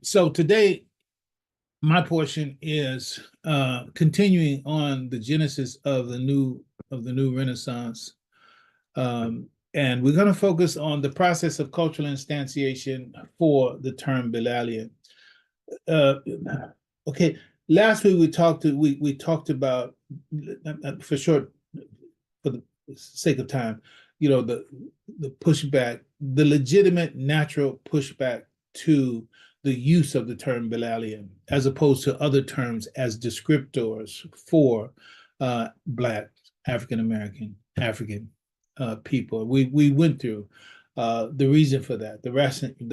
So today, my portion is continuing on the genesis of the new Renaissance, and we're going to focus on the process of cultural instantiation for the term Bilalian. Okay, last week we talked about, for short, for the sake of time, the pushback, the legitimate natural pushback to the use of the term Bilalian, as opposed to other terms as descriptors for Black, African American, African people. We went through the reason for that, the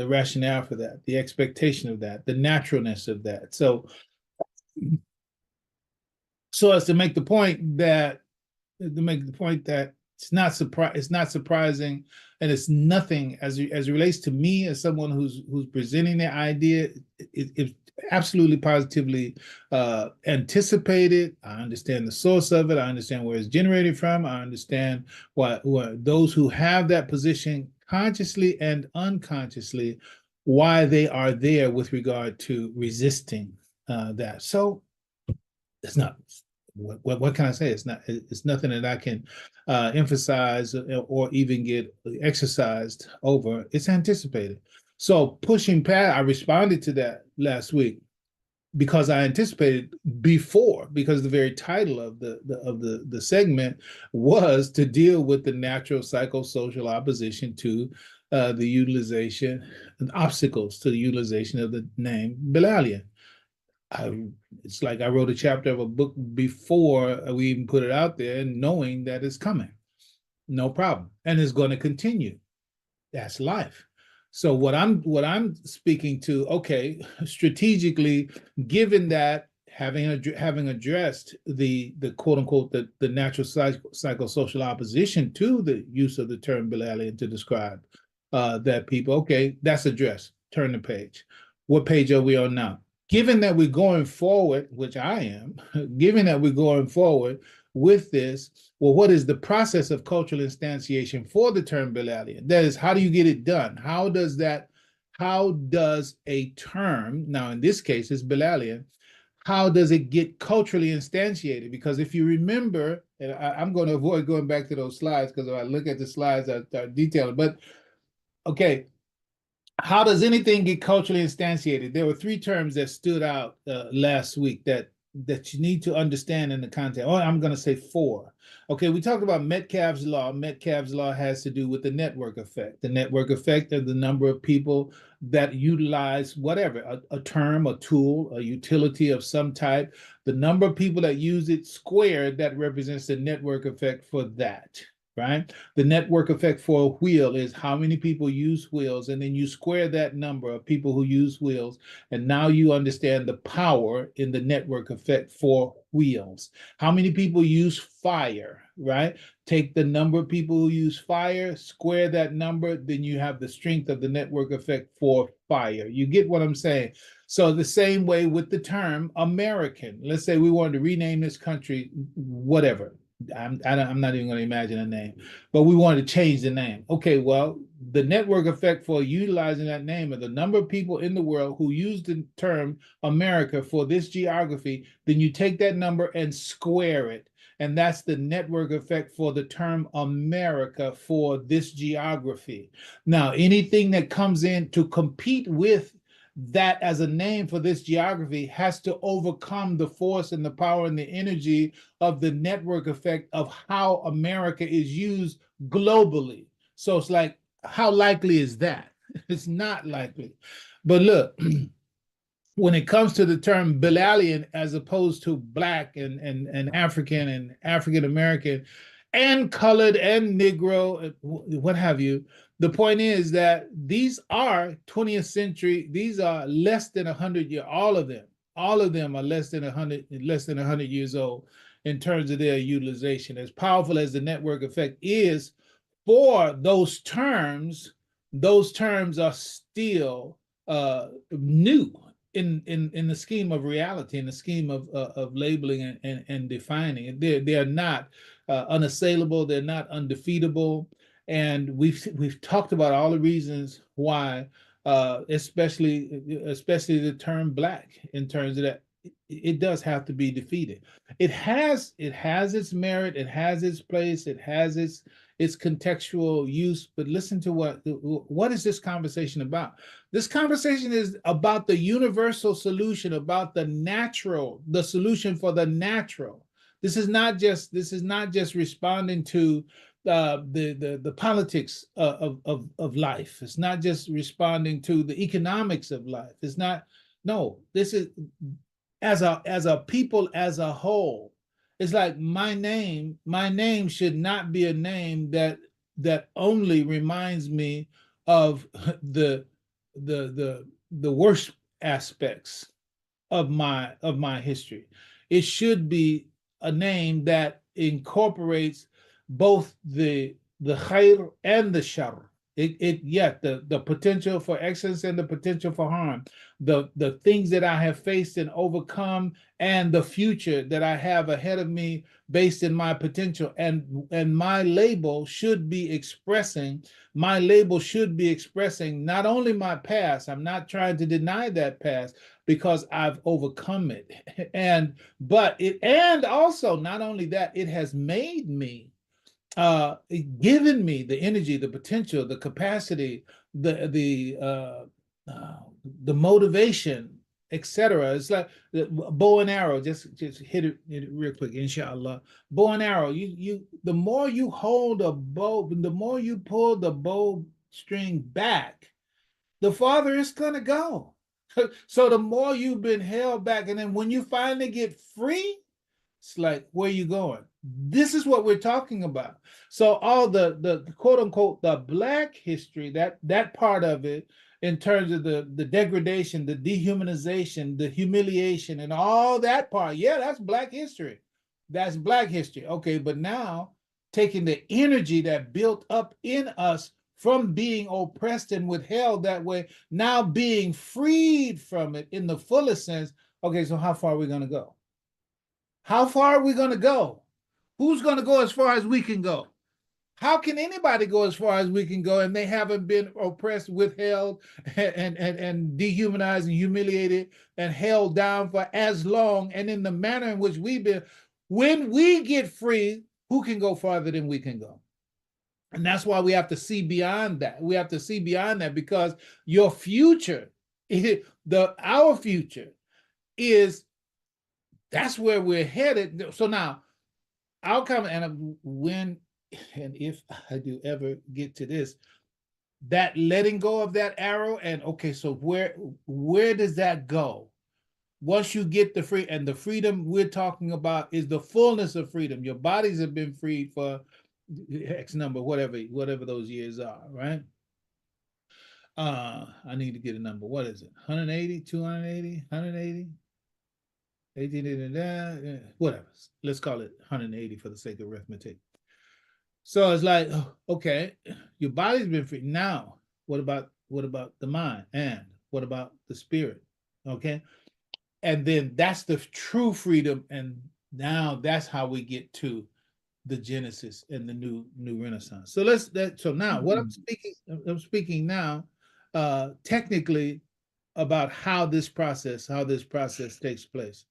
rationale for that, the expectation of that, the naturalness of that. So as to make the point that it's not surprising, and it's nothing as it relates to me as someone who's presenting the idea. It's absolutely positively anticipated. I understand the source of it. I understand where it's generated from. I understand why those who have that position, consciously and unconsciously, why they are there with regard to resisting that. So it's not. What can I say? It's nothing that I can emphasize or even get exercised over. It's anticipated. So pushing past, I responded to that last week because I anticipated because the very title of the segment was to deal with the natural psychosocial opposition to the utilization and obstacles to the utilization of the name Bilalian. It's like I wrote a chapter of a book before we even put it out there, knowing that it's coming. No problem. And it's going to continue. That's life. So what I'm speaking to, okay, strategically, given that having addressed the quote unquote the natural psychosocial opposition to the use of the term Bilalian to describe that people, okay, that's addressed. Turn the page. What page are we on now? Given that we're going forward, which I am, given that we're going forward with this, well, what is the process of cultural instantiation for the term Bilalian? That is, how do you get it done? How does a term, now in this case it's Bilalian, how does it get culturally instantiated? Because if you remember, and I'm going to avoid going back to those slides because if I look at the slides that are detailed, but okay, how does anything get culturally instantiated? There were three terms that stood out last week that you need to understand in the context. Oh, I'm going to say four. Okay, we talked about Metcalfe's law. Metcalfe's law has to do with the network effect. The network effect of the number of people that utilize whatever, a term, a tool, a utility of some type. The number of people that use it squared, that represents the network effect for that. Right? The network effect for a wheel is how many people use wheels, and then you square that number of people who use wheels, and now you understand the power in the network effect for wheels. How many people use fire, right? Take the number of people who use fire, square that number, then you have the strength of the network effect for fire. You get what I'm saying? So the same way with the term American. Let's say we wanted to rename this country, whatever. I'm not even going to imagine a name, but we wanted to change the name. Okay, well, the network effect for utilizing that name of the number of people in the world who use the term America for this geography, then you take that number and square it. And that's the network effect for the term America for this geography. Now, anything that comes in to compete with that as a name for this geography has to overcome the force and the power and the energy of the network effect of how America is used globally. So it's like, how likely is that? It's not likely. But look, when it comes to the term Bilalian as opposed to Black and African American and colored and Negro, what have you, the point is that these are 20th century, these are less than 100 years, all of them are less than 100 years old in terms of their utilization. As powerful as the network effect is for those terms are still new in the scheme of reality, in the scheme of labeling and defining. They are not unassailable, they're not undefeatable. And we've talked about all the reasons why especially the term black, in terms of that it does have to be defeated. It has its merit, it has its place, it has its contextual use. But listen to what is this conversation about? This conversation is about the universal solution, about the solution for the natural. This is not just responding to the politics of life. It's not just responding to the economics of life. It's not. No, this is as a people as a whole. It's like my name should not be a name that only reminds me of the worst aspects of my history. It should be a name that incorporates both the khair and the shar. The potential for excellence and the potential for harm, the things that I have faced and overcome, and the future that I have ahead of me based in my potential. And my label should be expressing not only my past. I'm not trying to deny that past, because I've overcome it. And also, not only that, it has made me, given me the energy, the potential, the capacity, the motivation, etc. It's like the bow and arrow. Just hit it real quick, inshallah. Bow and arrow. The more you hold a bow, the more you pull the bow string back, the farther it's gonna go. So the more you've been held back, and then when you finally get free, it's like, where you going? This is what we're talking about. So all the quote unquote the black history, that part of it, in terms of the degradation, the dehumanization, the humiliation, and all that part, yeah, that's black history. That's black history. Okay, but now taking the energy that built up in us from being oppressed and withheld that way, now being freed from it in the fullest sense. Okay, so how far are we going to go? How far are we going to go? Who's going to go as far as we can go? How can anybody go as far as we can go, and they haven't been oppressed, withheld, and dehumanized and humiliated and held down for as long, and in the manner in which we've been? When we get free, who can go farther than we can go? And that's why we have to see beyond that. We have to see beyond that, because your future, our future is, that's where we're headed. So now, I'll come, and when and if I do ever get to this, that letting go of that arrow, and okay, so where does that go? Once you get the freedom we're talking about is the fullness of freedom. Your bodies have been freed for X number, whatever those years are, right? I need to get a number. What is it? 180, 280, 180? 18, whatever. Let's call it 180 for the sake of arithmetic. So it's like, okay, your body's been free. Now, what about the mind? And what about the spirit? Okay. And then that's the true freedom. And now that's how we get to the Genesis and the new Renaissance. So now what I'm speaking now, technically, about how this process takes place.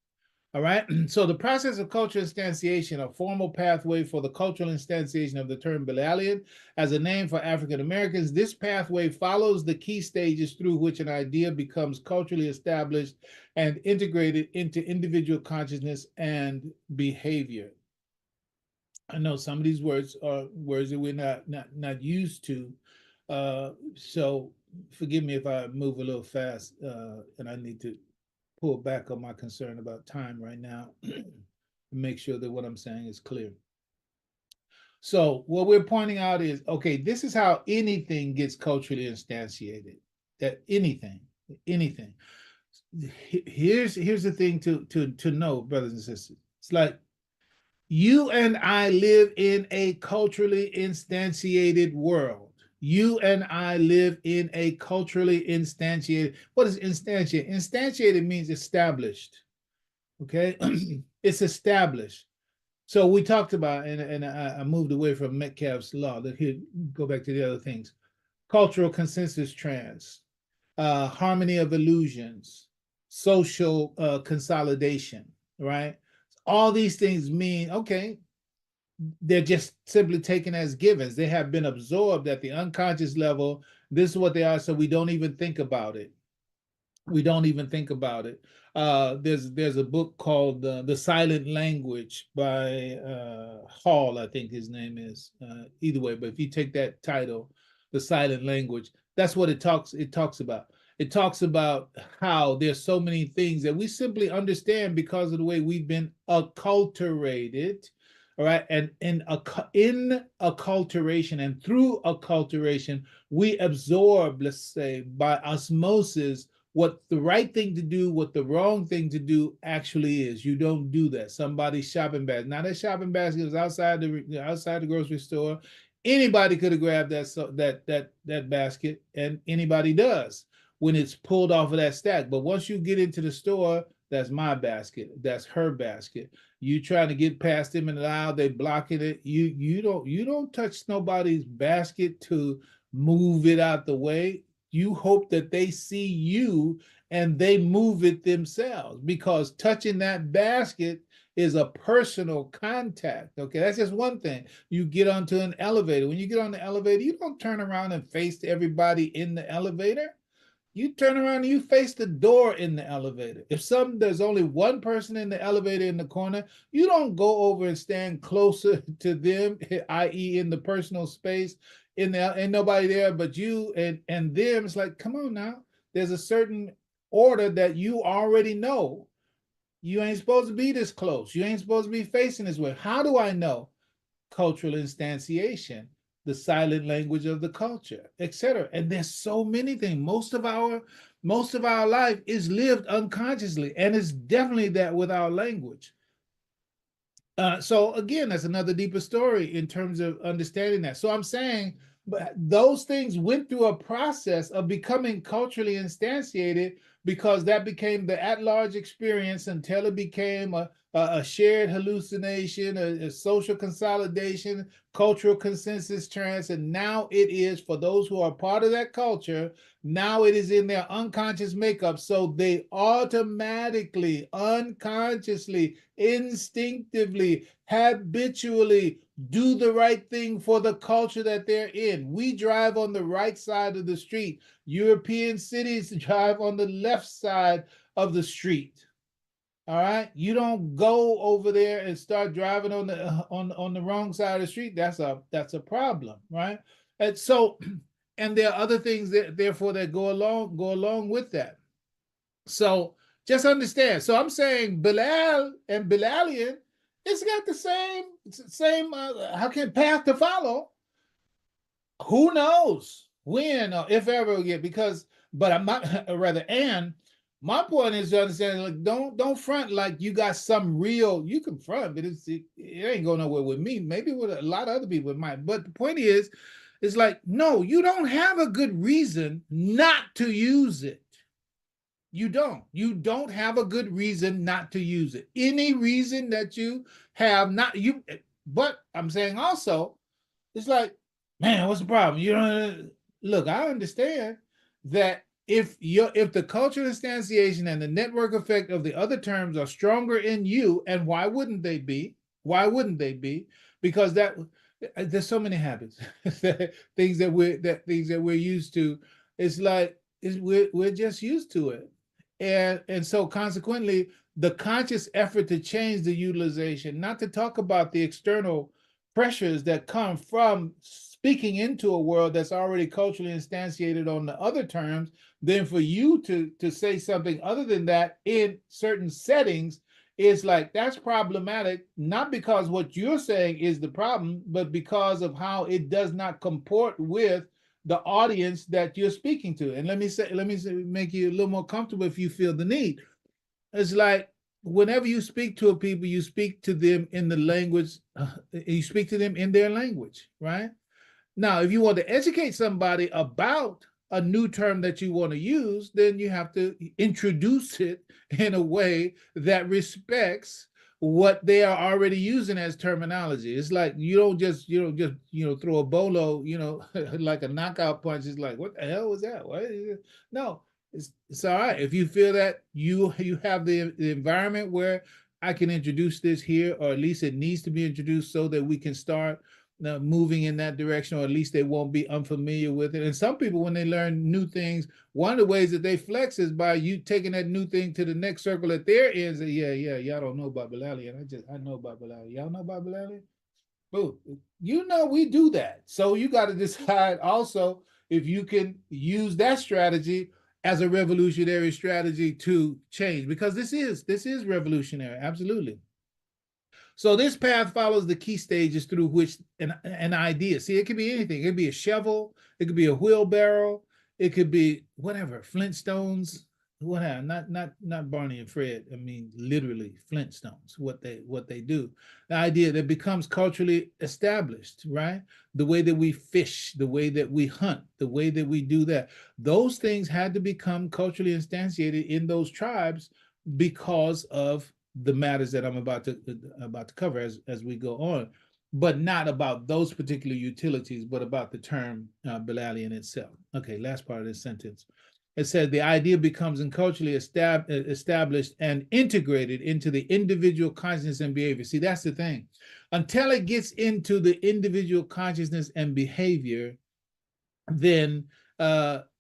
All right. So the process of cultural instantiation, a formal pathway for the cultural instantiation of the term Bilalian as a name for African Americans. This pathway follows the key stages through which an idea becomes culturally established and integrated into individual consciousness and behavior. I know some of these words are words that we're not used to. So forgive me if I move a little fast, and I need to pull back on my concern about time right now and make sure that what I'm saying is clear. So what we're pointing out is, okay, this is how anything gets culturally instantiated. That anything. Here's the thing to know, brothers and sisters. It's like, you and I live in a culturally instantiated world. You and I live in a culturally instantiated. What is instantiated? Instantiated means established. Okay, it's established. So we talked about, and I moved away from Metcalfe's law. Here, go back to the other things. Cultural consensus trends. harmony of illusions, social consolidation, right? All these things mean, okay, they're just simply taken as givens. They have been absorbed at the unconscious level. This is what they are, so we don't even think about it. We don't even think about it. There's a book called The Silent Language by Hall, I think his name is. Either way, but if you take that title, The Silent Language, that's what it talks about. It talks about how there's so many things that we simply understand because of the way we've been acculturated. All right, and in acculturation and through acculturation, we absorb, let's say, by osmosis, what the right thing to do, what the wrong thing to do actually is. You don't do that. Somebody's shopping basket. Now that shopping basket is outside the grocery store. Anybody could have grabbed that basket, and anybody does when it's pulled off of that stack. But once you get into the store, that's my basket. That's her basket. You trying to get past them in the aisle, they blocking it. You don't touch nobody's basket to move it out the way. You hope that they see you and they move it themselves, because touching that basket is a personal contact. Okay, that's just one thing. You get onto an elevator. When you get on the elevator, you don't turn around and face everybody in the elevator. You turn around and you face the door in the elevator. If there's only one person in the elevator in the corner, you don't go over and stand closer to them, i.e., in the personal space. In there, ain't nobody there but you and them. It's like, come on now. There's a certain order that you already know. You ain't supposed to be this close. You ain't supposed to be facing this way. How do I know? Cultural instantiation, the silent language of the culture, etc. And there's so many things. Most of our life is lived unconsciously, and it's definitely that with our language. So again, that's another deeper story in terms of understanding that. So I'm saying, but those things went through a process of becoming culturally instantiated, because that became the at-large experience until it became a shared hallucination, a social consolidation, cultural consensus trance, and now it is, for those who are part of that culture, now it is in their unconscious makeup. So they automatically, unconsciously, instinctively, habitually do the right thing for the culture that they're in. We drive on the right side of the street. European cities drive on the left side of the street. All right, you don't go over there and start driving on the wrong side of the street. That's a problem, right? And so, and there are other things that therefore that go along with that. So just understand. So I'm saying Bilal and Bilalian, it's got the same how can path to follow. Who knows when or if ever again? Because, but I'm not rather. And my point is to understand, like, don't front like you got some real. You can front, but it ain't going nowhere with me. Maybe with a lot of other people it might. But the point is, it's like, no, you don't have a good reason not to use it. You don't. You don't have a good reason not to use it. Any reason that you have not you, but I'm saying also, it's like, man, what's the problem? You know, look, I understand that if the cultural instantiation and the network effect of the other terms are stronger in you, and why wouldn't they be? Why wouldn't they be? Because there's so many habits, things that we're used to. It's like we're just used to it, and so consequently, the conscious effort to change the utilization, not to talk about the external pressures that come from speaking into a world that's already culturally instantiated on the other terms, then for you to say something other than that in certain settings is like, that's problematic, not because what you're saying is the problem, but because of how it does not comport with the audience that you're speaking to. And let me make you a little more comfortable if you feel the need. It's like, whenever you speak to a people, you speak to them in the language, you speak to them in their language, right? Now, if you want to educate somebody about a new term that you want to use, then you have to introduce it in a way that respects what they are already using as terminology. It's like you don't just throw a bolo, like a knockout punch. It's like, what the hell was that? What? No, it's all right. If you feel that you have the environment where I can introduce this here, or at least it needs to be introduced so that we can start moving in that direction, or at least they won't be unfamiliar with it. And some people, when they learn new things, one of the ways that they flex is by you taking that new thing to the next circle at their ends. And y'all don't know about Bilalian. I know about Bilalian. Y'all know about Bilalian? Boo. We do that. So you got to decide also if you can use that strategy as a revolutionary strategy to change, because this is revolutionary, absolutely. So this path follows the key stages through which an idea. See, it could be anything. It could be a shovel. It could be a wheelbarrow. It could be whatever. Flintstones. Whatever. Not Barney and Fred. I mean, literally Flintstones. What they do. The idea that becomes culturally established, right? The way that we fish, the way that we hunt, the way that we do that. Those things had to become culturally instantiated in those tribes because of the matters that I'm about to cover as we go on, but not about those particular utilities, but about the term Bilalian itself. Okay, last part of this sentence. It said the idea becomes culturally established and integrated into the individual consciousness and behavior. See, that's the thing. Until it gets into the individual consciousness and behavior, then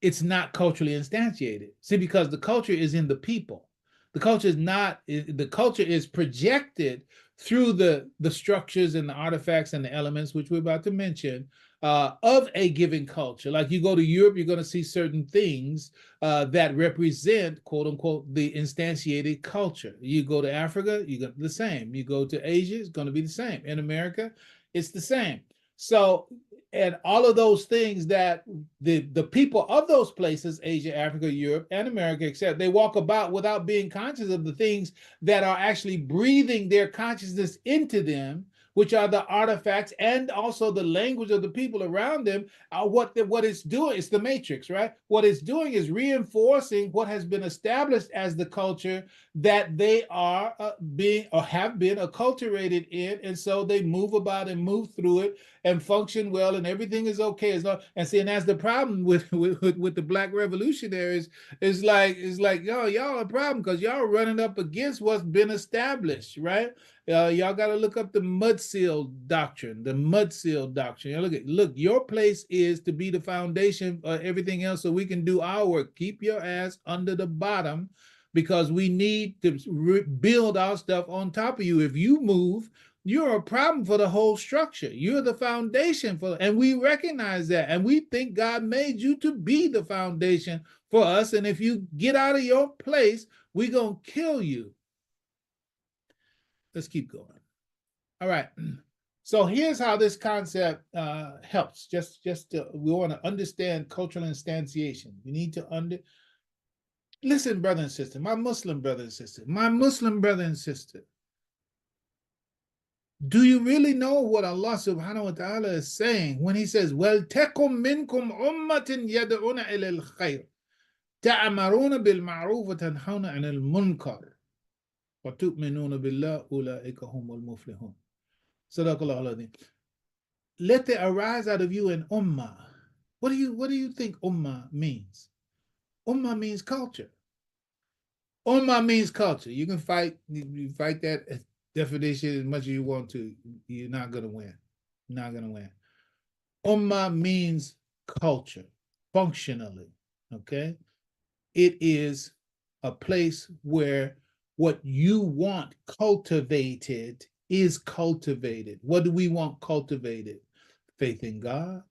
it's not culturally instantiated. See, because the culture is in the people. The culture is not, the culture is projected through the structures and the artifacts and the elements, which we're about to mention, of a given culture. Like you go to Europe, you're going to see certain things that represent, quote unquote, the instantiated culture. You go to Africa, you got the same. You go to Asia, it's going to be the same. In America, it's the same. So, and all of those things that the people of those places, Asia, Africa, Europe, and America, except they walk about without being conscious of the things that are actually breathing their consciousness into them, which are the artifacts and also the language of the people around them. What it's doing, it's the matrix, right? What it's doing is reinforcing what has been established as the culture that they are being or have been acculturated in, and so they move about and move through it and function well, and everything is okay. And see, and that's the problem with the Black revolutionaries. It's like y'all a problem because y'all running up against what's been established, right? Y'all got to look up the mud seal doctrine. The mud seal doctrine. Look, your place is to be the foundation of everything else, so we can do our work. Keep your ass under the bottom, because we need to build our stuff on top of you. If you move, you're a problem for the whole structure. You're the foundation and we recognize that. And we think God made you to be the foundation for us. And if you get out of your place, we're going to kill you. Let's keep going. All right. So here's how this concept helps. We want to understand cultural instantiation. We need to listen, brother and sister, my Muslim brother and sister, do you really know what Allah subhanahu wa ta'ala is saying when he says, وَلْتَكُمْ مِنْكُمْ أُمَّةٍ يَدْعُونَ إِلَى الْخَيْرِ تَأْمَرُونَ بِالْمَعْرُوفِ وَتَنْهَوْنَ عَنِ الْمُنْكَرِ وَتُؤْمِنُونَ بِاللَّهِ أُولَٰئِكَ هُمُ الْمُفْلِحُونَ. Sadaqallahu al-Azim. Let there arise out of you an ummah. What do you think ummah means? Ummah means culture. Ummah means culture. You can fight that definition as much as you want to. You're not going to win. Not going to win. Ummah means culture, functionally. Okay? It is a place where what you want cultivated is cultivated. What do we want cultivated? Faith in God,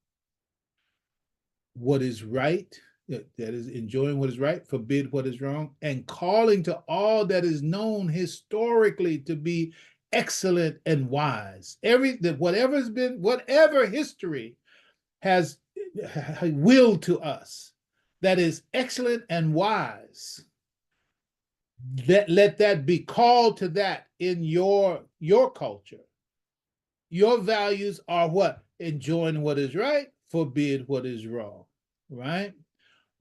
what is right, that is enjoying what is right, forbid what is wrong, and calling to all that is known historically to be excellent and wise. Whatever history has willed to us that is excellent and wise, let that be called to that in your culture. Your values are what? Enjoying what is right, forbid what is wrong, right?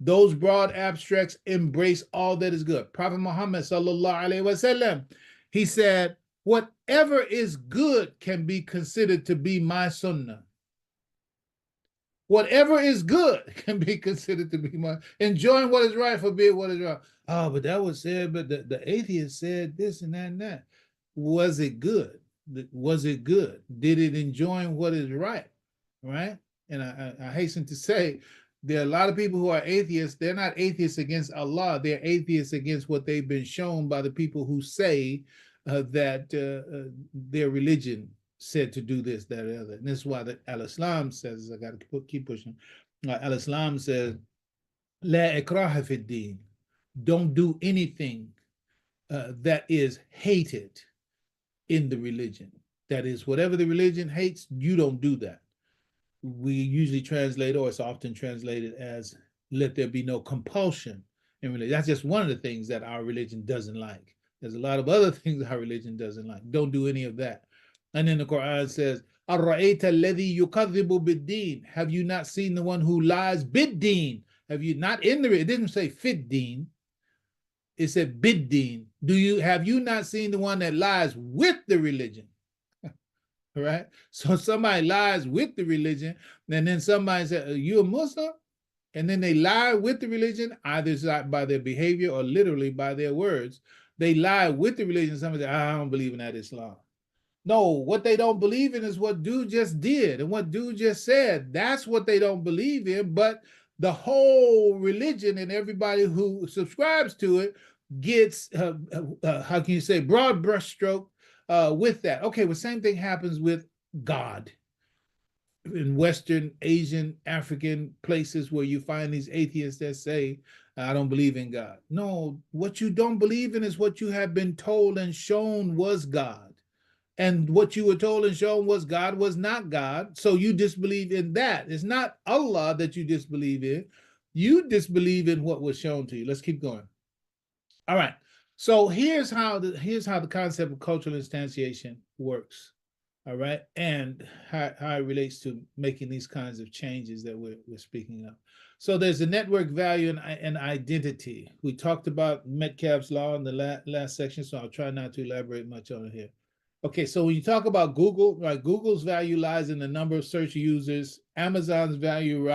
Those broad abstracts embrace all that is good. Prophet Muhammad sallallahu alaihi wasallam, he said, whatever is good can be considered to be my sunnah. Whatever is good can be considered to be my enjoying what is right, forbid what is wrong. Oh, but that was said, but the atheist said this and that and that. Was it good? Was it good? Did it enjoy what is right? Right? And I hasten to say there are a lot of people who are atheists. They're not atheists against Allah. They're atheists against what they've been shown by the people who say that their religion said to do this, that, or the other. And this is why Al-Islam says, I got to keep pushing. Al-Islam says, La ikraha fi din. Don't do anything that is hated in the religion. That is, whatever the religion hates, you don't do that. We usually translate, or it's often translated as, let there be no compulsion in religion. That's just one of the things that our religion doesn't like. There's a lot of other things our religion doesn't like. Don't do any of that. And then the Quran says, أَرَّأَيْتَ الَّذِي يُكَذِّبُ بِالدِّينِ. Have you not seen the one who lies bid-deen? Have you not in the, it didn't say fit-deen. It said bid-deen. Have you not seen the one that lies with the religion? Right? So somebody lies with the religion, and then somebody says, are you a Muslim? And then they lie with the religion, either by their behavior or literally by their words. They lie with the religion. Somebody says, I don't believe in that Islam. No, what they don't believe in is what dude just did and what dude just said. That's what they don't believe in. But the whole religion and everybody who subscribes to it gets, how can you say, broad brushstroke with that. Okay, well, same thing happens with God. In Western, Asian, African places where you find these atheists that say, I don't believe in God. No, what you don't believe in is what you have been told and shown was God. And what you were told and shown was God was not God. So you disbelieve in that. It's not Allah that you disbelieve in. You disbelieve in what was shown to you. Let's keep going. All right. So here's how the concept of cultural instantiation works. All right. And how it relates to making these kinds of changes that we're speaking of. So there's a network value and identity. We talked about Metcalfe's law in the last section, so I'll try not to elaborate much on it here. Okay, so when you talk about Google, right, Google's value lies in the number of search users. Amazon's value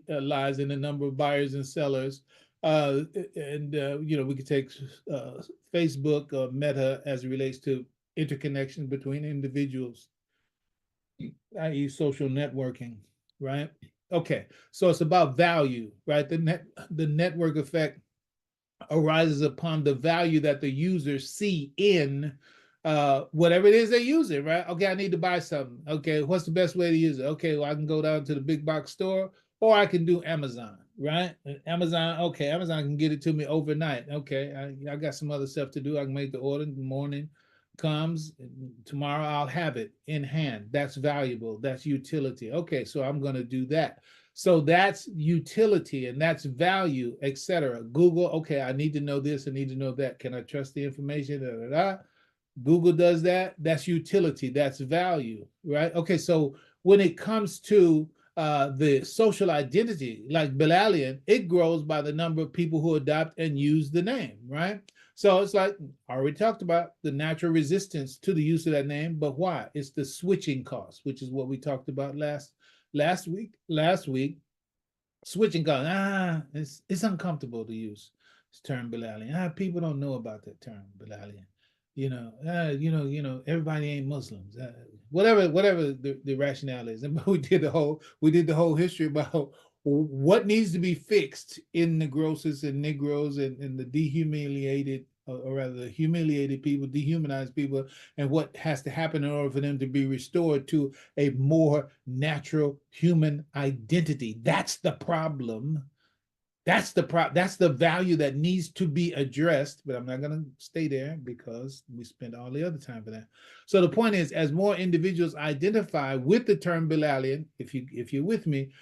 lies in the number of buyers and sellers. We could take Facebook or Meta as it relates to interconnection between individuals, i.e. social networking, right? Okay, so it's about value, right? The network effect arises upon the value that the users see in whatever it is they're using, right? Okay, I need to buy something. Okay, what's the best way to use it? Okay, well, I can go down to the big box store, or I can do Amazon, right? Amazon, okay, Amazon can get it to me overnight. Okay, I got some other stuff to do. I can make the order in the morning, comes tomorrow, I'll have it in hand. That's valuable. That's utility. Okay, so I'm going to do that. So that's utility and that's value, etc. Google, okay, I need to know this, I need to know that. Can I trust the information? Da, da, da. Google does that. That's utility. That's value, right? Okay, so when it comes to the social identity, like Bilalian, it grows by the number of people who adopt and use the name, right? So it's like I already talked about the natural resistance to the use of that name, but why? It's the switching cost, which is what we talked about last week. Switching cost. It's uncomfortable to use this term Bilalian. People don't know about that term Bilalian. Everybody ain't Muslims. Whatever the rationale is, and we did the whole history about what needs to be fixed in Negrosis and Negroes and the dehumiliated, or rather the humiliated people, dehumanized people, and what has to happen in order for them to be restored to a more natural human identity. That's the problem. That's the value that needs to be addressed, but I'm not going to stay there because we spent all the other time for that. So the point is, as more individuals identify with the term Bilalian, if you're with me,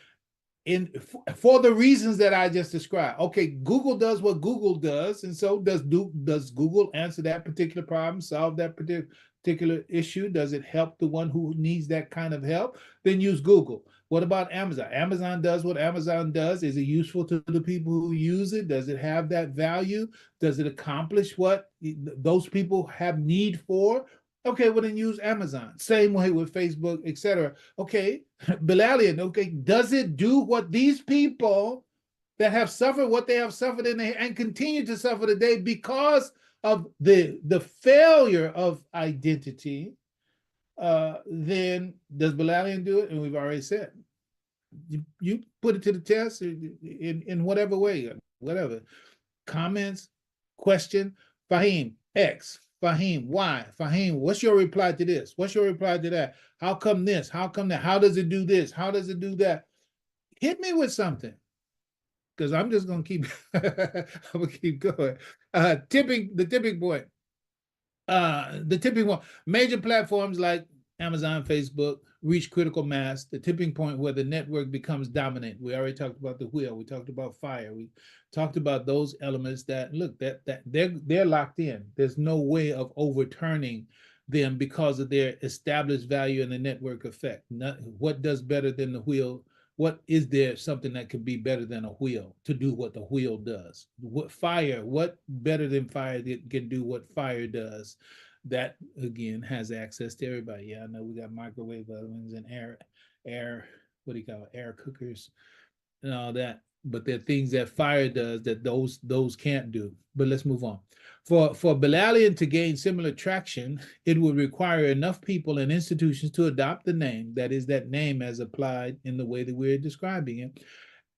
for the reasons that I just described. Okay, Google does what Google does, and so does Google answer that particular problem, solve that particular issue? Does it help the one who needs that kind of help? Then use Google. What about Amazon? Amazon does what Amazon does. Is it useful to the people who use it? Does it have that value? Does it accomplish what those people have need for? Okay, well then use Amazon. Same way with Facebook, etc. Okay, Bilalian. Okay, does it do what these people that have suffered what they have suffered and continue to suffer today because of the failure of identity? Then does Bilalian do it? And we've already said you put it to the test in whatever way, whatever. Comments, question, Fahim, X, Fahim, Y, Fahim, what's your reply to this? What's your reply to that? How come this? How come that? How does it do this? How does it do that? Hit me with something. Because I'm just gonna keep I'm gonna keep going. The tipping point. The tipping point. Major platforms like Amazon, Facebook reach critical mass, the tipping point where the network becomes dominant. We already talked about the wheel. We talked about fire. We talked about those elements that look that they're locked in. There's no way of overturning them because of their established value and the network effect. What does better than the wheel? What is there something that could be better than a wheel to do what the wheel does? What better than fire that can do what fire does? That again has access to everybody. Yeah, I know we got microwave ovens and what do you call it, air cookers and all that. But there are things that fire does that those can't do. But let's move on. For Bilalian to gain similar traction, it would require enough people and institutions to adopt the name, that is, that name as applied in the way that we're describing it,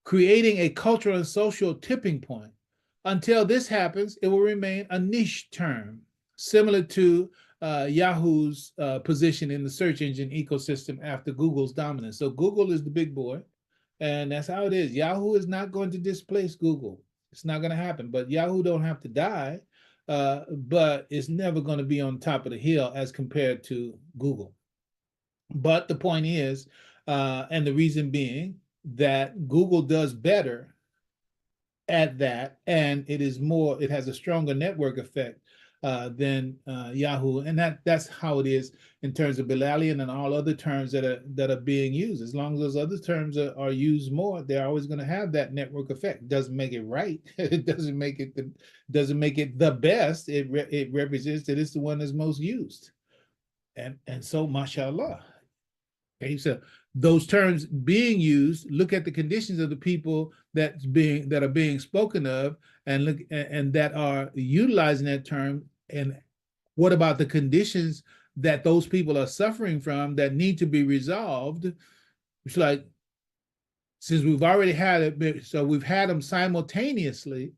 creating a cultural and social tipping point. Until this happens, it will remain a niche term, similar to Yahoo's position in the search engine ecosystem after Google's dominance. So Google is the big boy, and that's how it is. Yahoo is not going to displace Google. It's not going to happen. But Yahoo don't have to die, but it's never going to be on top of the hill as compared to Google. But the point is, and the reason being that Google does better at that, and it has a stronger network effect than Yahoo, and that's how it is in terms of Bilalian and all other terms that are being used. As long as those other terms are used more, they're always going to have that network effect. It doesn't make it right. It doesn't make it the best. It represents that it's the one that's most used, and so mashallah. Okay, so those terms being used, look at the conditions of the people that are being spoken of, and look and that are utilizing that term, and what about the conditions that those people are suffering from that need to be resolved? It's like, since we've already had it, so we've had them simultaneously.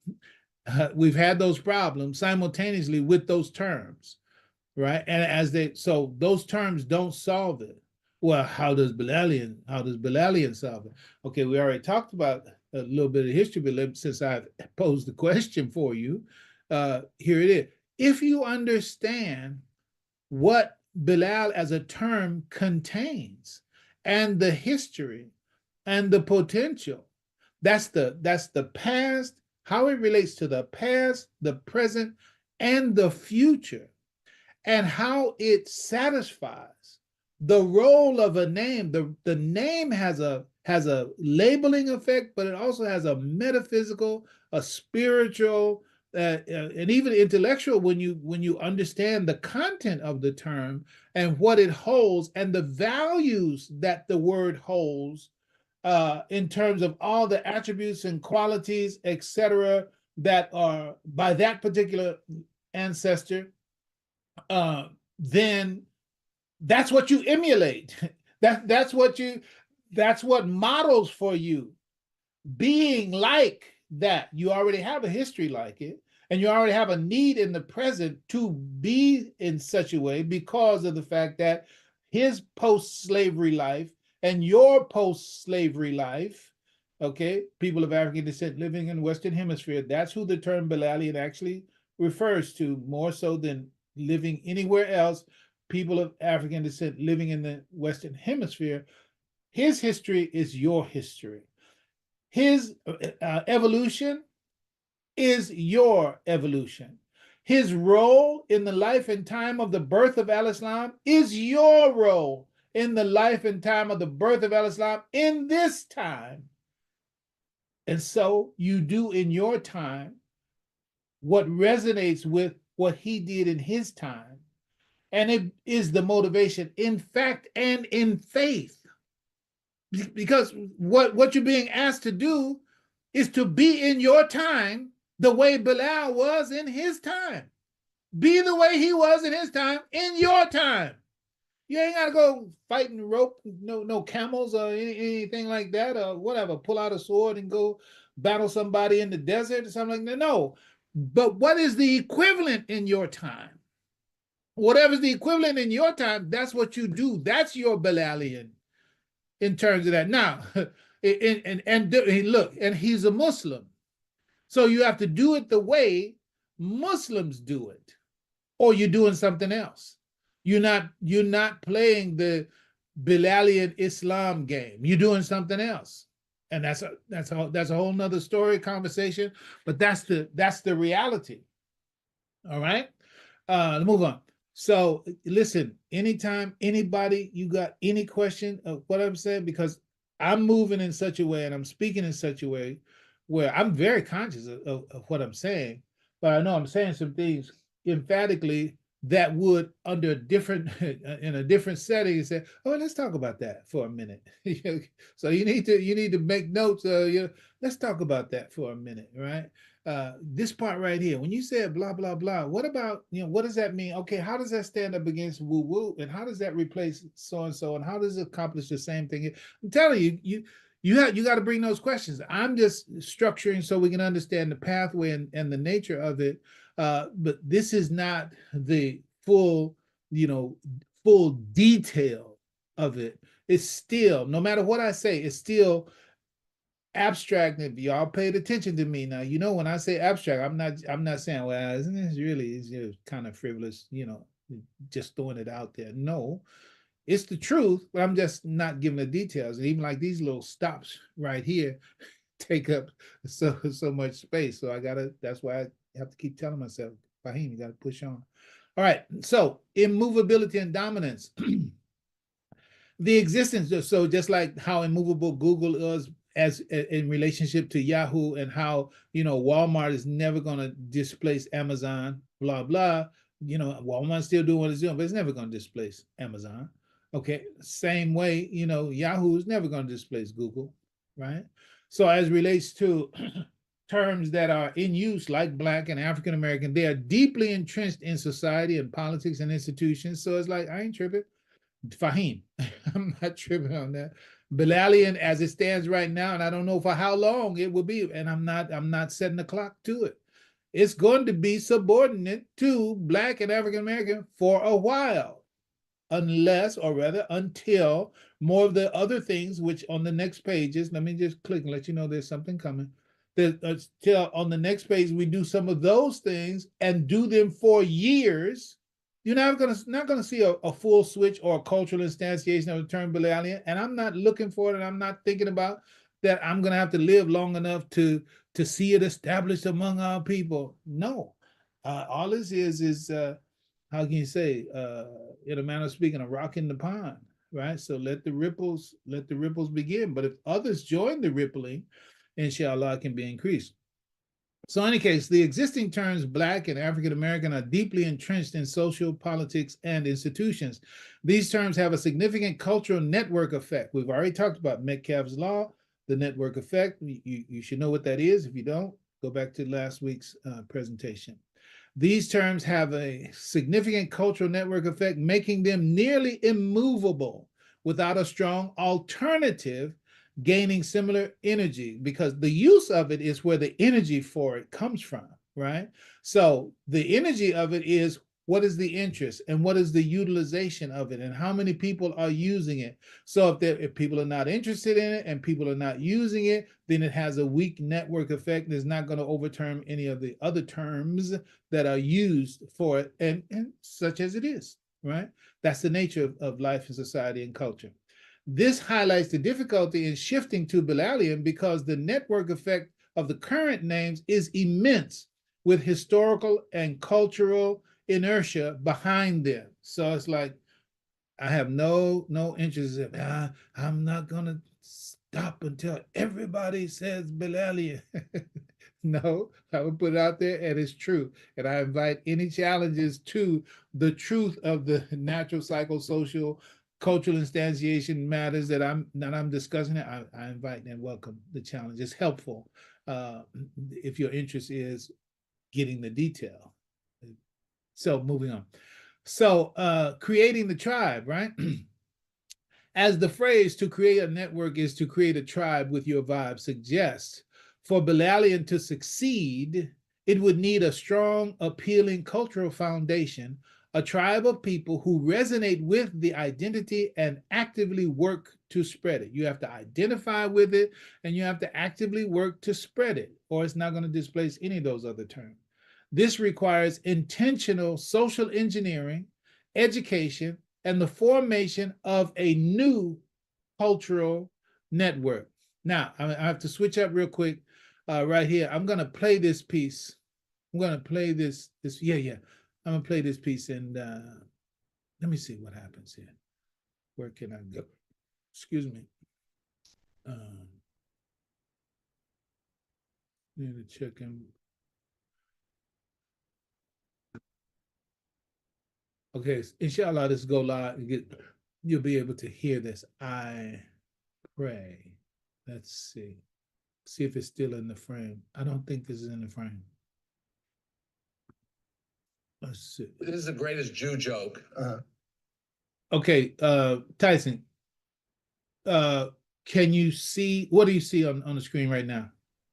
We've had those problems simultaneously with those terms, right? And so those terms don't solve it. Well, how does Bilalian solve it? Okay, we already talked about a little bit of history, but since I've posed the question for you, here it is. If you understand what Bilal as a term contains and the history and the potential, that's the past, how it relates to the past, the present, and the future, and how it satisfies the role of a name. The name has a labeling effect, but it also has a metaphysical, a spiritual, and even intellectual when you understand the content of the term and what it holds and the values that the word holds, in terms of all the attributes and qualities, etc., that are by that particular ancestor. Then that's what you emulate. That's what models for you being like that. You already have a history like it, and you already have a need in the present to be in such a way because of the fact that his post-slavery life and your post-slavery life, okay, people of African descent living in the Western Hemisphere, that's who the term Bilalian actually refers to, more so than living anywhere else. People of African descent living in the Western Hemisphere, his history is your history. His evolution is your evolution. His role in the life and time of the birth of Al-Islam is your role in the life and time of the birth of Al-Islam in this time. And so you do in your time what resonates with what he did in his time. And it is the motivation in fact and in faith. Because what you're being asked to do is to be in your time the way Bilal was in his time. Be the way he was in his time in your time. You ain't gotta go fighting rope, no camels or anything like that, or whatever. Pull out a sword and go battle somebody in the desert or something like that. No. But what is the equivalent in your time? Whatever's the equivalent in your time, that's what you do. That's your Bilalian in terms of that. Now, and look, and he's a Muslim. So you have to do it the way Muslims do it, or you're doing something else. You're not playing the Bilalian Islam game. You're doing something else. And that's a whole nother story, conversation, but that's the reality. All right. Let's move on. So listen, anytime anybody you got any question of what I'm saying, because I'm moving in such a way and I'm speaking in such a way where I'm very conscious of what I'm saying, but I know I'm saying some things emphatically that would under a different in a different setting say, oh, let's talk about that for a minute. So you need to make notes. Let's talk about that for a minute, right? This part right here, when you said blah blah blah, what about, what does that mean? Okay, how does that stand up against woo woo, and how does that replace so and so, and how does it accomplish the same thing? I'm telling you, you got to bring those questions. I'm just structuring so we can understand the pathway and the nature of it. But this is not the full, full detail of it. It's still, no matter what I say, it's still abstract. If y'all paid attention to me now, when I say abstract, I'm not saying, well, isn't this really is kind of frivolous, just throwing it out there. No, it's the truth, but I'm just not giving the details. And even like these little stops right here take up so much space. So that's why I have to keep telling myself, Fahim, you got to push on. All right. So immovability and dominance. The existence, so just like how immovable Google is as in relationship to Yahoo, and how Walmart is never going to displace Amazon, blah blah. Walmart's still doing what it's doing, but it's never going to displace Amazon. Okay, same way, Yahoo is never going to displace Google, right? So as relates to terms that are in use, like Black and African American, they are deeply entrenched in society and politics and institutions. So it's like, I ain't tripping. Fahim, I'm not tripping on that. Bilalian, as it stands right now, and I don't know for how long it will be, and I'm not setting the clock to it. It's going to be subordinate to Black and African American for a while, unless, or rather until, more of the other things, which on the next pages, let me just click and let you know there's something coming. Till on the next page we do some of those things and do them for years. You're not gonna see a full switch or a cultural instantiation of the term Bilalian, and I'm not looking for it, and I'm not thinking about that I'm gonna have to live long enough to see it established among our people. No, all this is how can you say, in a manner of speaking, a rock in the pond, right? So let the ripples begin. But if others join the rippling, inshallah, it can be increased. So in any case, the existing terms Black and African American are deeply entrenched in social, politics, and institutions. These terms have a significant cultural network effect. We've already talked about Metcalfe's law, the network effect. You should know what that is. If you don't, go back to last week's presentation. These terms have a significant cultural network effect, making them nearly immovable without a strong alternative gaining similar energy, because the use of it is where the energy for it comes from, right? So the energy of it is, what is the interest and what is the utilization of it and how many people are using it. So if people are not interested in it and people are not using it, then it has a weak network effect and is not going to overturn any of the other terms that are used for it, and such as it is, right? That's the nature of life and society and culture. This highlights the difficulty in shifting to Bilalian because the network effect of the current names is immense, with historical and cultural inertia behind them. So it's like, I have no interest in, I'm not gonna stop until everybody says Bilalian. No, I would put it out there, and it's true. And I invite any challenges to the truth of the natural, psychosocial, cultural instantiation matters that I'm discussing. I invite and welcome the challenge. It's helpful if your interest is getting the detail. So moving on. So creating the tribe, right? As the phrase to create a network is to create a tribe with your vibe suggests, for Bilalian to succeed, it would need a strong, appealing cultural foundation, a tribe of people who resonate with the identity and actively work to spread it. You have to identify with it and you have to actively work to spread it, or it's not going to displace any of those other terms. This requires intentional social engineering, education, and the formation of a new cultural network. Now, I have to switch up real quick right here. I'm going to play this piece. I'm going to play this. Yeah. I'm going to play this piece, and let me see what happens here. Where can I go? Excuse me. Need to check in. Okay, inshallah, this go live. You'll be able to hear this. I pray. Let's see. See if it's still in the frame. I don't think this is in the frame. Let's see. This is the greatest Jew joke. Okay, Tyson, can you see, what do you see on the screen right now?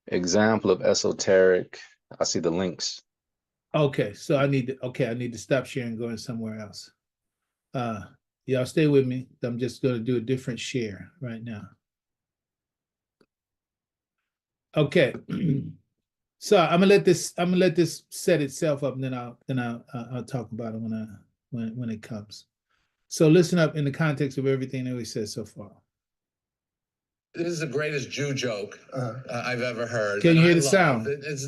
Example of esoteric. I see the links. Okay, so I need to stop sharing, going somewhere else. Y'all stay with me. I'm just going to do a different share right now. Okay. So I'm gonna let this set itself up, and then I'll talk about it when it comes. So listen up in the context of everything that we said so far. This is the greatest Jew joke I've ever heard. Can you hear the sound?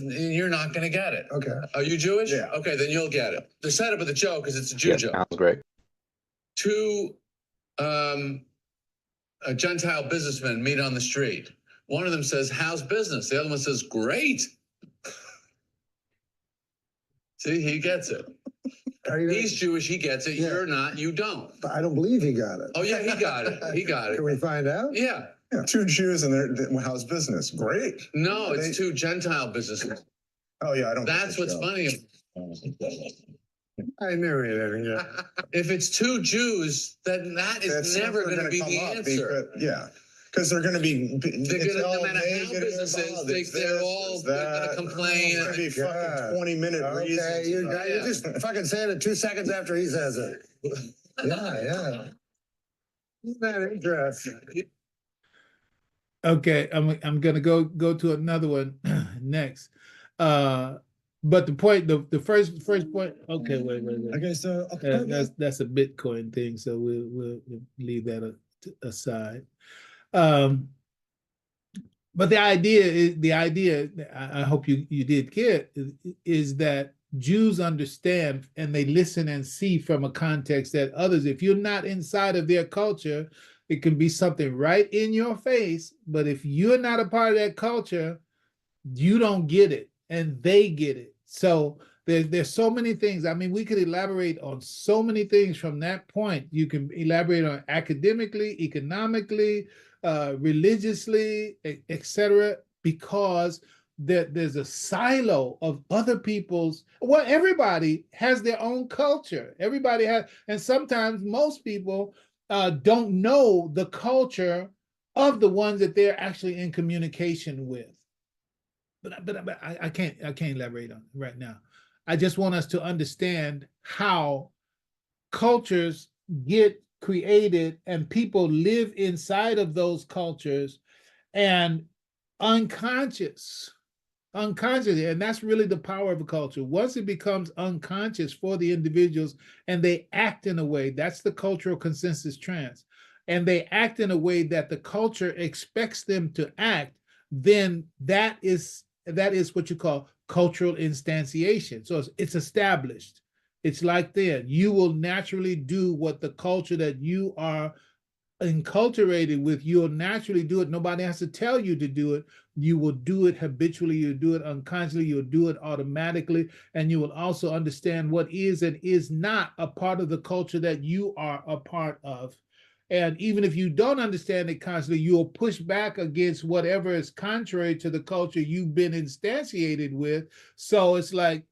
You're not going to get it. Okay. Are you Jewish? Yeah. Okay, then you'll get it. The setup of the joke is it's a Jew joke. Sounds great. Two Gentile businessmen meet on the street. One of them says, "How's business?" The other one says, "Great." See, he gets it. He's Jewish, he gets it. Yeah. You're not, you don't. But I don't believe he got it. Oh, yeah, he got it. He got it. Can we find out? Yeah. Two Jews and how's business? Great. No, it's two Gentile businessmen. Oh, yeah, I don't. That's what's funny. I knew it. Yeah. If it's two Jews, then that's never going to be the answer. Yeah. Because they're going to be, no matter how business is, they're all going to complain. It's going to be fucking 20-minute reasons. Okay, you're just fucking saying it 2 seconds after he says it. Yeah. Isn't that interesting? Okay, I'm gonna go to another one next. But the point, the first point. Okay, wait. Okay, so that's a Bitcoin thing, so we'll leave that aside. But the idea, I hope you did get, is that Jews understand and they listen and see from a context that others, if you're not inside of their culture, it can be something right in your face. But if you're not a part of that culture, you don't get it and they get it. So there's so many things. I mean, we could elaborate on so many things from that point. You can elaborate on academically, economically, religiously, etc., because there's a silo of other people's. Well, everybody has their own culture. Everybody has, and sometimes most people don't know the culture of the ones that they're actually in communication with. But I can't elaborate on it right now. I just want us to understand how cultures get created and people live inside of those cultures and unconsciously, and that's really the power of a culture. Once it becomes unconscious for the individuals and they act in a way, that's the cultural consensus trance, and they act in a way that the culture expects them to act, then that is what you call cultural instantiation. So it's established. It's like that. You will naturally do what the culture that you are enculturated with, you'll naturally do it. Nobody has to tell you to do it. You will do it habitually. You'll do it unconsciously. You'll do it automatically. And you will also understand what is and is not a part of the culture that you are a part of. And even if you don't understand it consciously, you'll push back against whatever is contrary to the culture you've been instantiated with. So it's like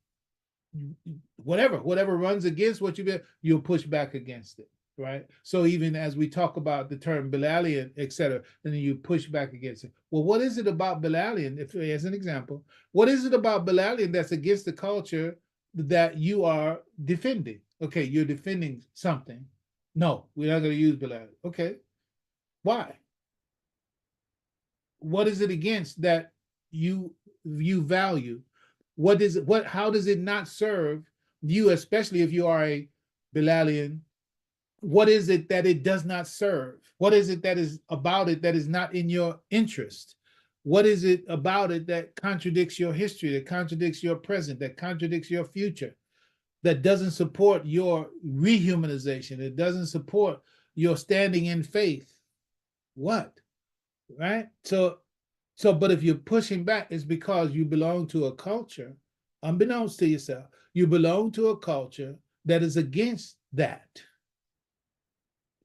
whatever runs against what you've been, you'll push back against it. Right. So even as we talk about the term Bilalian, etc., then you push back against it. Well, what is it about Bilalian? If, as an example, what is it about Bilalian that's against the culture that you are defending? Okay, you're defending something. No, we're not going to use Bilalian. Okay, why? What is it against that you value? What is it? How does it not serve you, especially if you are a Bilalian? What is it that it does not serve? What is it that is about it that is not in your interest? What is it about it that contradicts your history, that contradicts your present, that contradicts your future, that doesn't support your rehumanization? It doesn't support your standing in faith. What? Right? So, but if you're pushing back, it's because you belong to a culture, unbeknownst to yourself, you belong to a culture that is against that.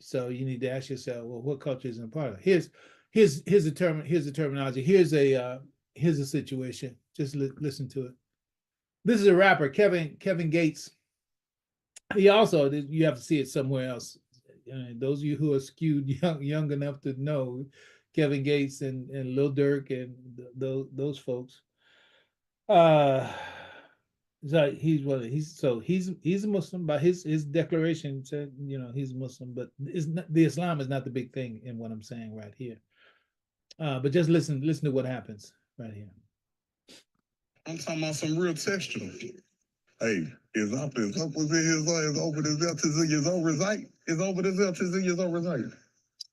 So you need to ask yourself, well, what culture is a part of? Here's the terminology. Here's a situation. Just listen to it. This is a rapper, Kevin Gates. He also, you have to see it somewhere else. Those of you who are skewed young enough to know Kevin Gates and Lil Durk and those folks. So he's a Muslim. By his declaration said, he's Muslim, but the Islam is not the big thing in what I'm saying right here. But just listen to what happens right here. I'm talking about some real texture. Hey, is up was in his life, is over the belt to his oversight. Is over the belt to his oversight.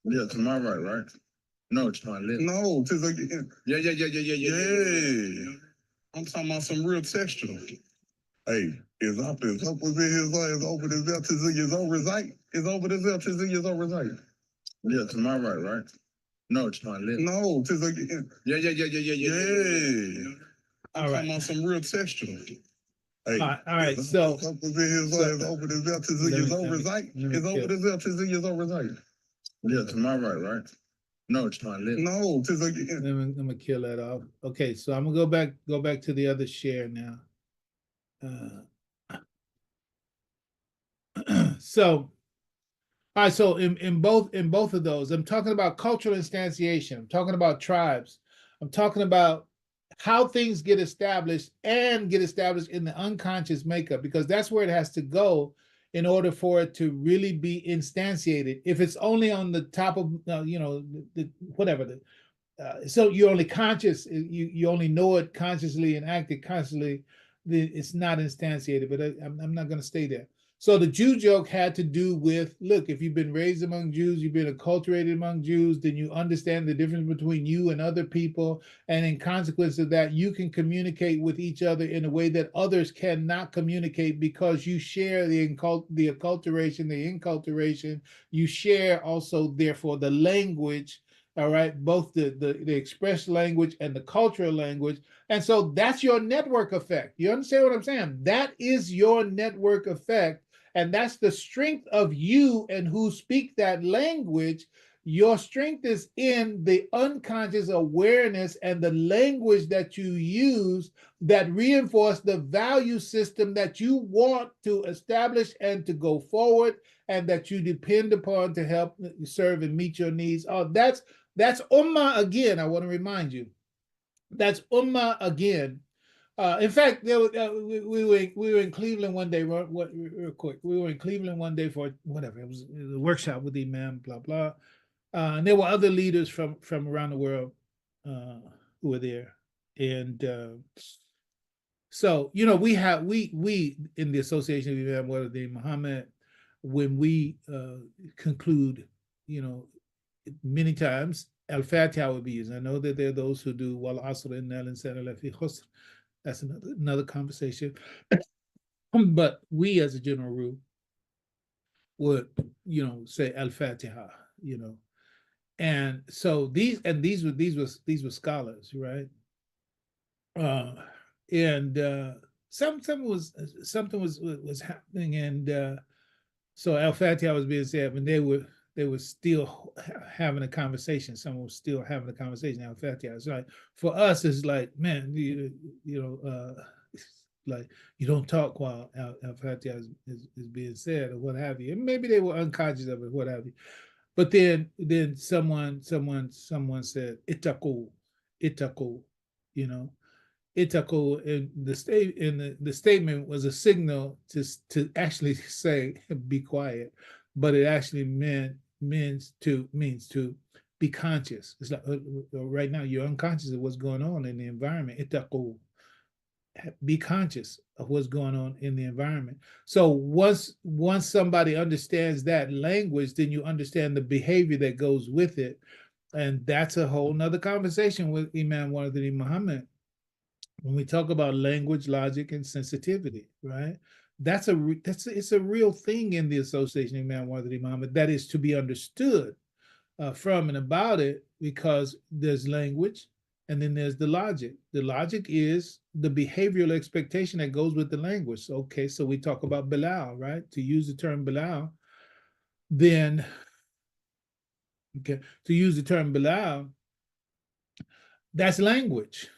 Yeah, to my right? No, it's my left. No, to the yeah. I'm talking about some real texture. Hey, is up was in his life, is over the belt to his oversight. Is over the belt to his oversight. Yeah, to my right? No, it's my left. No, to the yeah. I'm talking about some real texture. Hey, all right. So over the belt to his oversight. Is over the belt to his oversight. Yeah, to my right? No, it's my left. No, to the I'm gonna kill that off. Okay, so I'm gonna go back to the other share now. So, all right. So in both of those, I'm talking about cultural instantiation. I'm talking about tribes. I'm talking about how things get established in the unconscious makeup, because that's where it has to go in order for it to really be instantiated. If it's only on the top of so you're only conscious, you only know it consciously and act it consciously, it's not instantiated. But I'm not going to stay there. So the Jew joke had to do with, look, if you've been raised among Jews, you've been acculturated among Jews, then you understand the difference between you and other people. And in consequence of that, you can communicate with each other in a way that others cannot communicate, because you share the acculturation, the inculturation. You share also, therefore, the language. All right, both the express language and the cultural language. And so that's your network effect. You understand what I'm saying? That is your network effect. And that's the strength of you and who speak that language. Your strength is in the unconscious awareness and the language that you use that reinforce the value system that you want to establish and to go forward, and that you depend upon to help serve and meet your needs. Oh, that's Ummah again. I want to remind you. That's Ummah again. In fact, we were in Cleveland one day. Real quick, we were in Cleveland one day for whatever. It was a workshop with the Imam, blah blah. And there were other leaders from around the world who were there, and so we in the Association of Imam Waladin Muhammad, when we conclude, many times Al-Fatiha would be used. I know that there are those who do Wal Asr Innal Insana Lafi Khusr. That's another conversation. But we, as a general rule, would say Al-Fatiha. you know. And so these were scholars, right? And something was happening, and so Al Fatiha was being said, and they were still having a conversation. Someone was still having a conversation. Al Fatiha. It's like for us, it's like, man, like you don't talk while Al Fatiha is being said or what have you. And maybe they were unconscious of it, what have you. But then someone said itaku, itaku, you know, itaku, and the statement was a signal to actually say be quiet, but it actually means to be conscious. It's like right now you're unconscious of what's going on in the environment. Itaku, be conscious of what's going on in the environment. So once somebody understands that language, then you understand the behavior that goes with it. And that's a whole nother conversation with Imam Waradini Muhammad. When we talk about language, logic, and sensitivity, right? It's a real thing in the association of Imam Waradini Muhammad that is to be understood from and about it, because there's language and then there's the logic. The logic is the behavioral expectation that goes with the language. Okay, so we talk about Bilal, right? To use the term Bilal, then, okay, to use the term Bilal, that's language.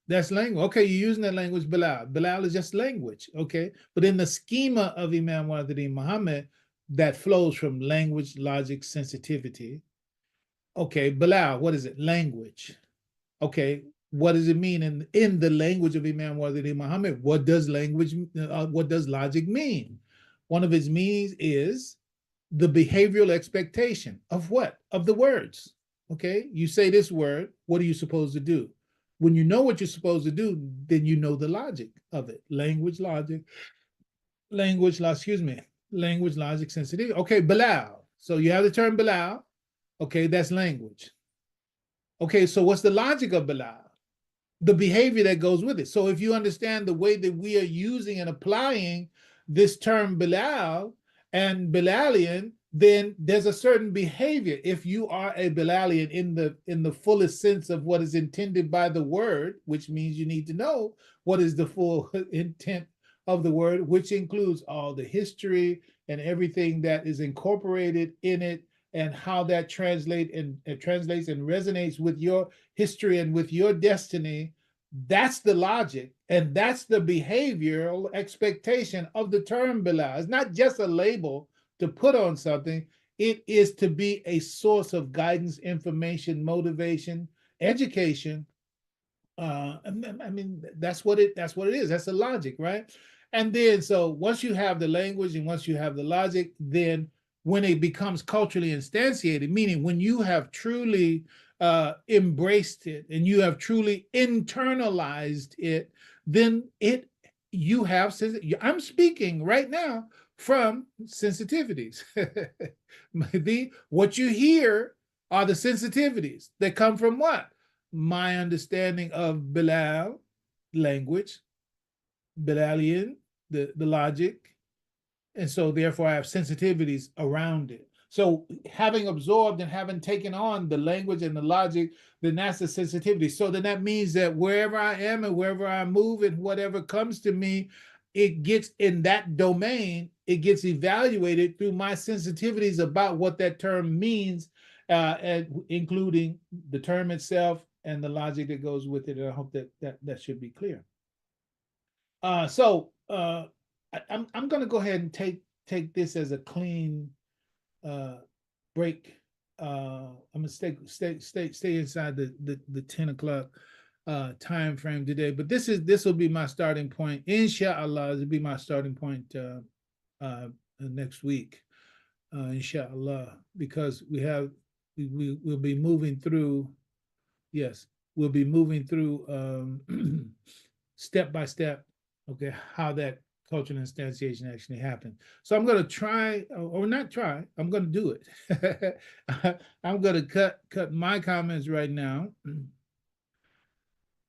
That's language. Okay, you're using that language, Bilal. Bilal is just language, okay? But in the schema of Imam Waradini Muhammad, that flows from language, logic, sensitivity. Okay, Bilal, what is it? Language. Okay, what does it mean in the language of Imam Waradini Muhammad? What does logic mean? One of its meanings is the behavioral expectation of what? Of the words. Okay, you say this word, what are you supposed to do? When you know what you're supposed to do, then you know the logic of it. Language, logic, language, logic, sensitivity. Okay, Bilal. So you have the term Bilal. Okay, that's language. Okay, so what's the logic of Bilal? The behavior that goes with it. So if you understand the way that we are using and applying this term Bilal and Bilalian, then there's a certain behavior. If you are a Bilalian in the fullest sense of what is intended by the word, which means you need to know what is the full intent of the word, which includes all the history and everything that is incorporated in it, and how that translates and resonates with your history and with your destiny. That's the logic, and that's the behavioral expectation of the term Bilal. It's not just a label to put on something. It is to be a source of guidance, information, motivation, education. I mean, that's what it is. That's the logic, right? And then, so once you have the language and once you have the logic, then when it becomes culturally instantiated, meaning when you have truly embraced it and you have truly internalized it, then you have. I'm speaking right now from sensitivities. What you hear are the sensitivities that come from what? My understanding of Bilal language, Bilalian, the logic, and so therefore I have sensitivities around it. So having absorbed and having taken on the language and the logic, then that's the sensitivity. So then that means that wherever I am and wherever I move and whatever comes to me, it gets in that domain, it gets evaluated through my sensitivities about what that term means, and including the term itself and the logic that goes with it. And I hope that should be clear. I'm going to go ahead and take this as a clean break. I'm gonna stay inside the 10 o'clock time frame today. But this will be my starting point. Inshallah, this will be my starting point next week. Inshallah, because we'll be moving through. Yes, we'll be moving through step by step. Okay, how that cultural instantiation actually happened. So I'm going to try, or not try, I'm going to do it. I'm going to cut my comments right now.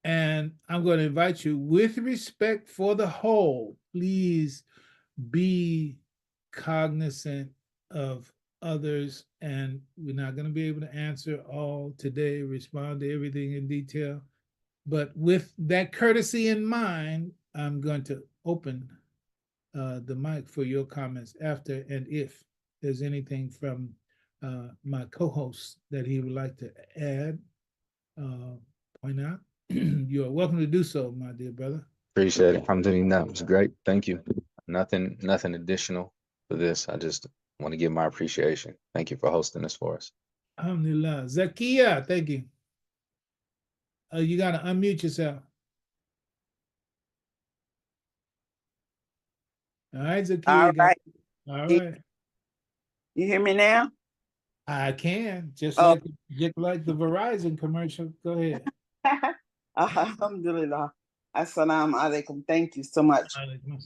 And I'm going to invite you, with respect for the whole, please be cognizant of others, and we're not going to be able to answer all today, respond to everything in detail. But with that courtesy in mind, I'm going to open the mic for your comments after, and if there's anything from my co-host that he would like to add, point out, you are welcome to do so, my dear brother. Appreciate it. Alhamdulillah. It was great. Thank you. Nothing additional for this. I just want to give my appreciation. Thank you for hosting this for us. Alhamdulillah. Zakia, thank you. You got to unmute yourself. All right, Zakia. All right. All right. You hear me now? I can, just Oh. like the Verizon commercial. Go ahead. Alhamdulillah. Assalamu alaikum. Thank you so much.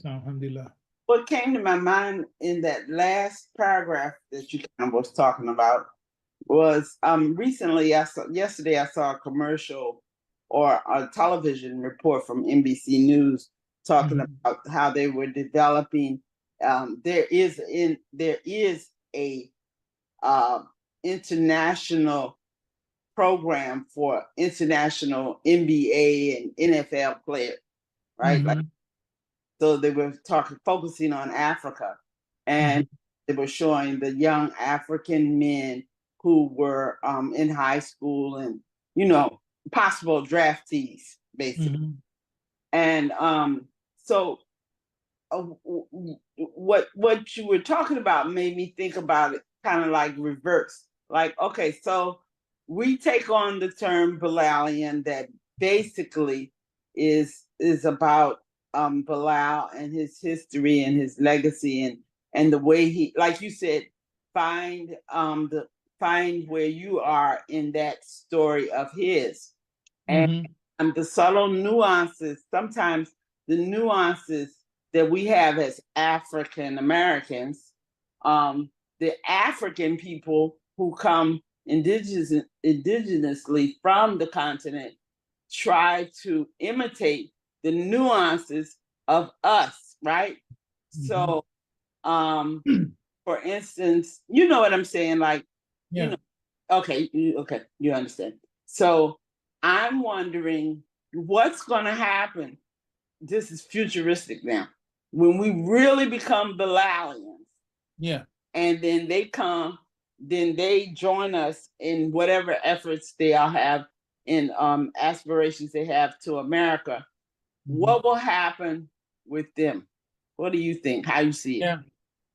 Alhamdulillah. What came to my mind in that last paragraph that you kind of was talking about was yesterday I saw a commercial or a television report from NBC News talking about how they were developing. There is a international program for international NBA and NFL players, right? Like, so they were focusing on Africa, and they were showing the young African men who were in high school and, possible draftees, basically. And so what you were talking about made me think about it kind of like reverse. Like, okay, so we take on the term Bilalian that basically is about Bilal and his history and his legacy and the way he, like you said, find where you are in that story of his. And the subtle nuances, sometimes the nuances that we have as African Americans, the African people who come indigenously from the continent try to imitate the nuances of us, right? So, for instance, you know what I'm saying? Like, okay, you understand. So I'm wondering what's going to happen. This is futuristic now. When we really become Bilalians, and then they join us in whatever efforts they all have in aspirations they have to America. What will happen with them? What do you think? How you see it? Yeah,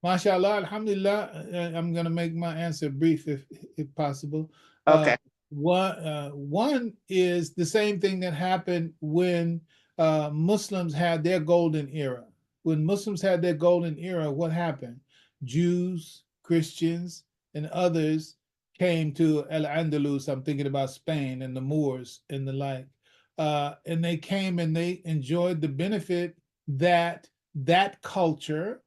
mashallah, alhamdulillah. I'm going to make my answer brief if possible. Okay. One is the same thing that happened when Muslims had their golden era. When Muslims had their golden era, what happened? Jews, Christians, and others came to Al-Andalus. I'm thinking about Spain and the Moors and the like. And they came and they enjoyed the benefit that culture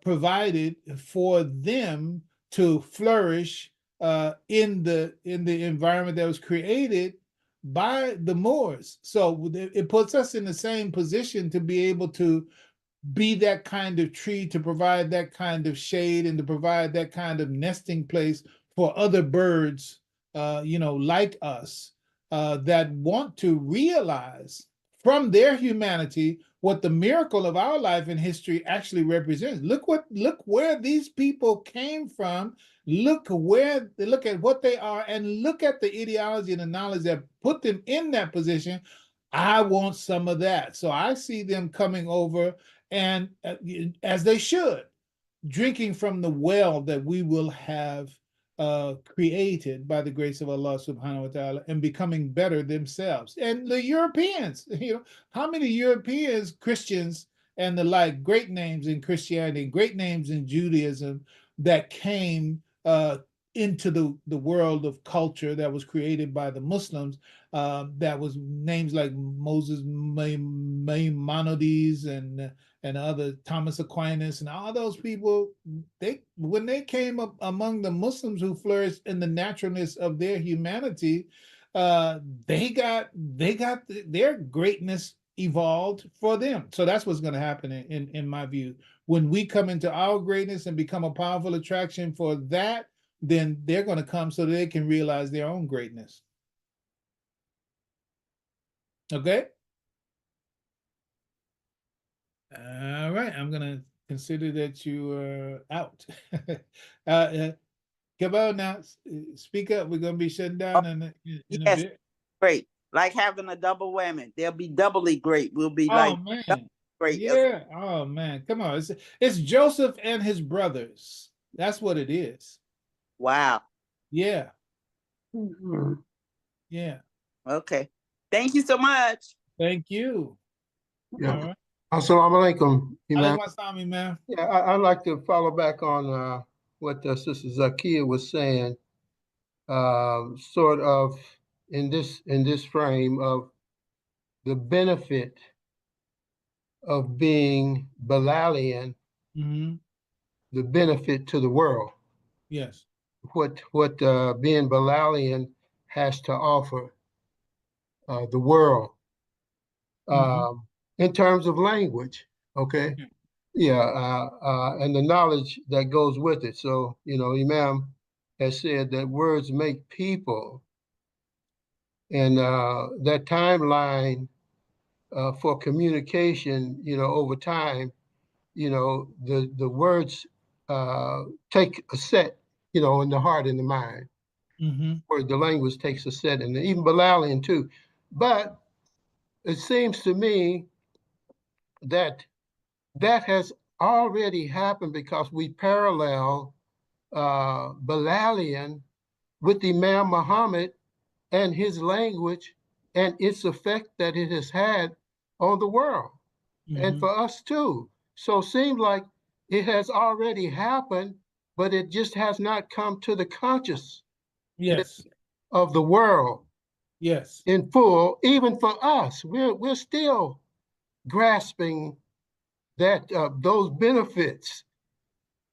provided for them to flourish in the environment that was created by the Moors. So it puts us in the same position to be able to be that kind of tree, to provide that kind of shade, and to provide that kind of nesting place for other birds, like us, that want to realize from their humanity what the miracle of our life and history actually represents. Look where these people came from. Look at what they are, and look at the ideology and the knowledge that put them in that position. I want some of that. So I see them coming over, and as they should, drinking from the well that we will have created by the grace of Allah subhanahu wa ta'ala, and becoming better themselves. And the Europeans, how many Europeans, Christians and the like, great names in Christianity, great names in Judaism, that came into the world of culture that was created by the Muslims, that was names like Moses Maimonides and other, Thomas Aquinas, and all those people. When they came up among the Muslims who flourished in the naturalness of their humanity, they got their greatness evolved for them. So that's what's going to happen in my view When we come into our greatness and become a powerful attraction for that, then they're going to come so they can realize their own greatness. Okay? All right, I'm going to consider that you are out. Come on now, speak up. We're going to be shutting down in a Yes, bit. great. Like having a double whammy. They'll be doubly great. We'll be Oh, like man. great. Yeah. Oh, man. Come on. It's Joseph and his brothers. That's what it is. Wow. Yeah. Mhm. Yeah. Okay. Thank you so much. Thank you. Yeah. All right. Assalamu alaikum, Imam. Alaikum assalam, man. Yeah, I'd like to follow back on what Sister Zakia was saying, sort of in this frame of the benefit of being Bilalian, Mm-hmm. the benefit to the world. Yes. What being Bilalian has to offer the world in terms of language. Okay. Yeah. Yeah, and the knowledge that goes with it. So, Imam has said that words make people, and that timeline for communication, over time, the words take a set, in the heart and the mind, Mm-hmm. where the language takes a set, and even Bilalian too. But it seems to me that that has already happened because we parallel Bilalian with Imam Muhammad and his language and its effect that it has had on the world and for us too. So it seems like it has already happened, but it just has not come to the consciousness Yes. of the world Yes. in full. Even for us, we're still grasping that those benefits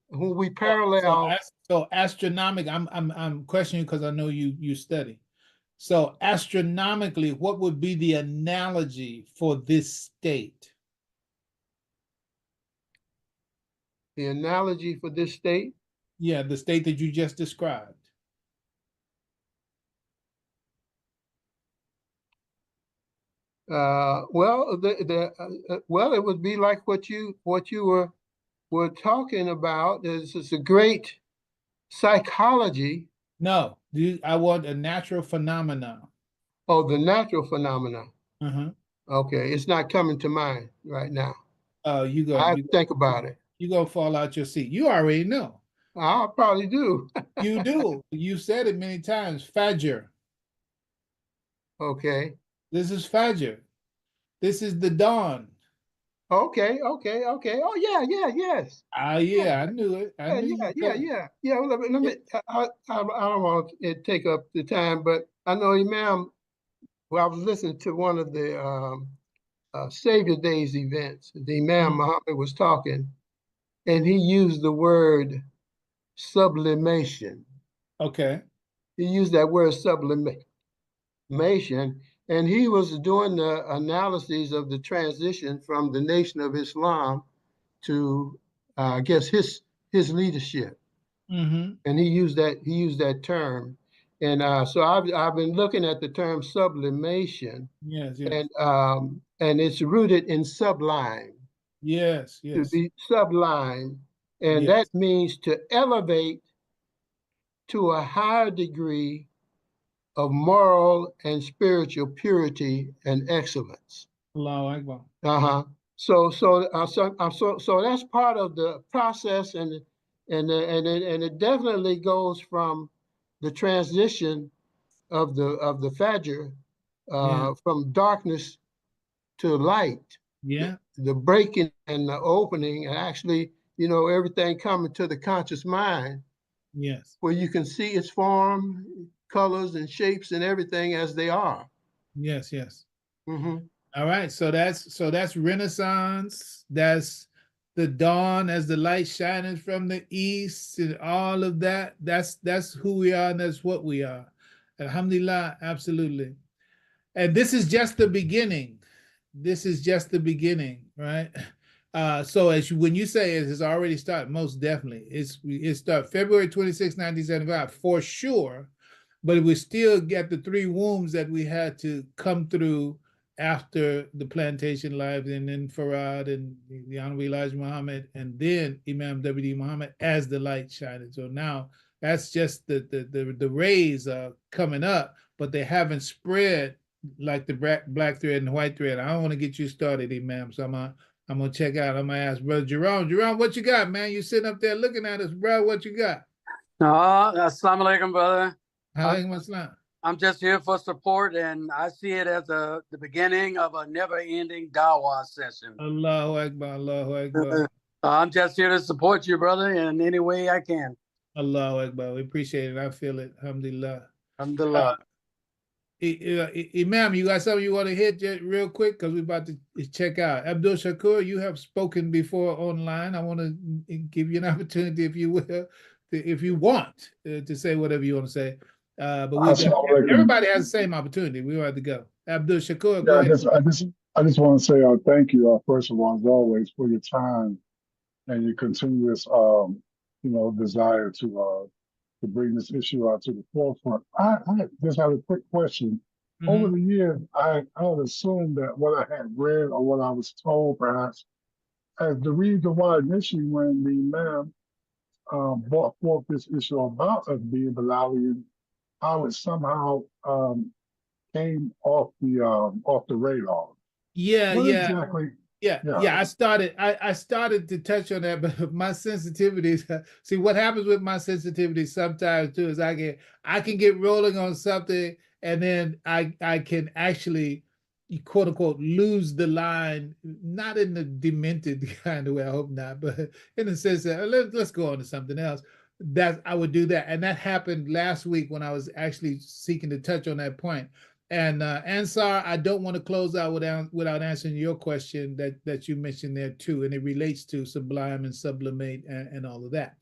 when we parallel. So astronomical. I'm questioning because I know you study. So astronomically, what would be the analogy for this state? The analogy for this state, Yeah, the state that you just described. well, it would be like what you were talking about. Is a great psychology. No, I want a natural phenomenon. Oh, the natural phenomena. Uh-huh. Okay, it's not coming to mind right now. Oh, I have to think about it. You gonna fall out your seat. You already know. I probably do. You do. You said it many times. Fajr. Okay. This is Fajr. This is the dawn. Okay. Oh yeah. Yes. Yeah, I knew it. I knew you could. Yeah. Well, let me. I don't want to take up the time, but I know Imam. Well, I was listening to one of the Savior Days events. The Imam Muhammad was talking, and he used the word sublimation. Okay. He used that word sublimation, and he was doing the analyses of the transition from the Nation of Islam to, I guess, his leadership. And he used that term, and so I've been looking at the term sublimation. Yes. And it's rooted in sublime. Yes. To be sublime, and Yes. that means to elevate to a higher degree of moral and spiritual purity and excellence. Allahu Akbar. So that's part of the process, and it definitely goes from the transition of the Fajr from darkness to light. Yeah. The breaking and the opening, and actually, everything coming to the conscious mind. Yes. Where you can see its form, colors, and shapes, and everything as they are. Yes. Mm-hmm. All right. So that's Renaissance. That's the dawn as the light shining from the east, and all of that. That's who we are, and that's what we are. Alhamdulillah, absolutely. And this is just the beginning. This is just the beginning, right? So when you say it has already started, most definitely. It started February 26, 1975, for sure. But we still get the three wombs that we had to come through after the plantation lives, and then Farad and the Honorable Elijah Muhammad, and then Imam W.D. Muhammad as the light shining. So now that's just the rays are coming up, but they haven't spread like the black thread and white thread. I don't want to get you started, Imam. So I'm gonna check out. I'm gonna ask Brother Jerome. Jerome, what you got, man? You sitting up there looking at us, bro. What you got? Assalamu alaikum, brother. Alaikum assalam. I'm just here for support, and I see it as the beginning of a never-ending dawah session. Allahu Akbar, Allahu Akbar. I'm just here to support you, brother, in any way I can. Allahu Akbar. We appreciate it. I feel it. Alhamdulillah. Alhamdulillah. Imam, you got something you want to hit real quick? Because we're about to check out. Abdul Shakur, you have spoken before online. I want to give you an opportunity, if you will, if you want to say whatever you want to say. But everybody has the same opportunity. We have to go. Abdul Shakur, go ahead. I just want to say thank you, first of all, as always, for your time and your continuous, desire to bring this issue out to the forefront. I just have a quick question. Over the years, I would assume that what I had read or what I was told, perhaps, as the reason why initially when the Imam brought forth this issue about us being Bilalian, how it somehow came off the radar. Exactly? I started to touch on that, but my sensitivities. See, what happens with my sensitivity sometimes too is I can get rolling on something, and then I can actually, quote unquote, lose the line, not in the demented kind of way, I hope not, but in the sense that let's go on to something else. That I would do that, and that happened last week when I was actually seeking to touch on that point. And Ansar, I don't want to close out without answering your question that you mentioned there too, and it relates to sublime and sublimate and all of that.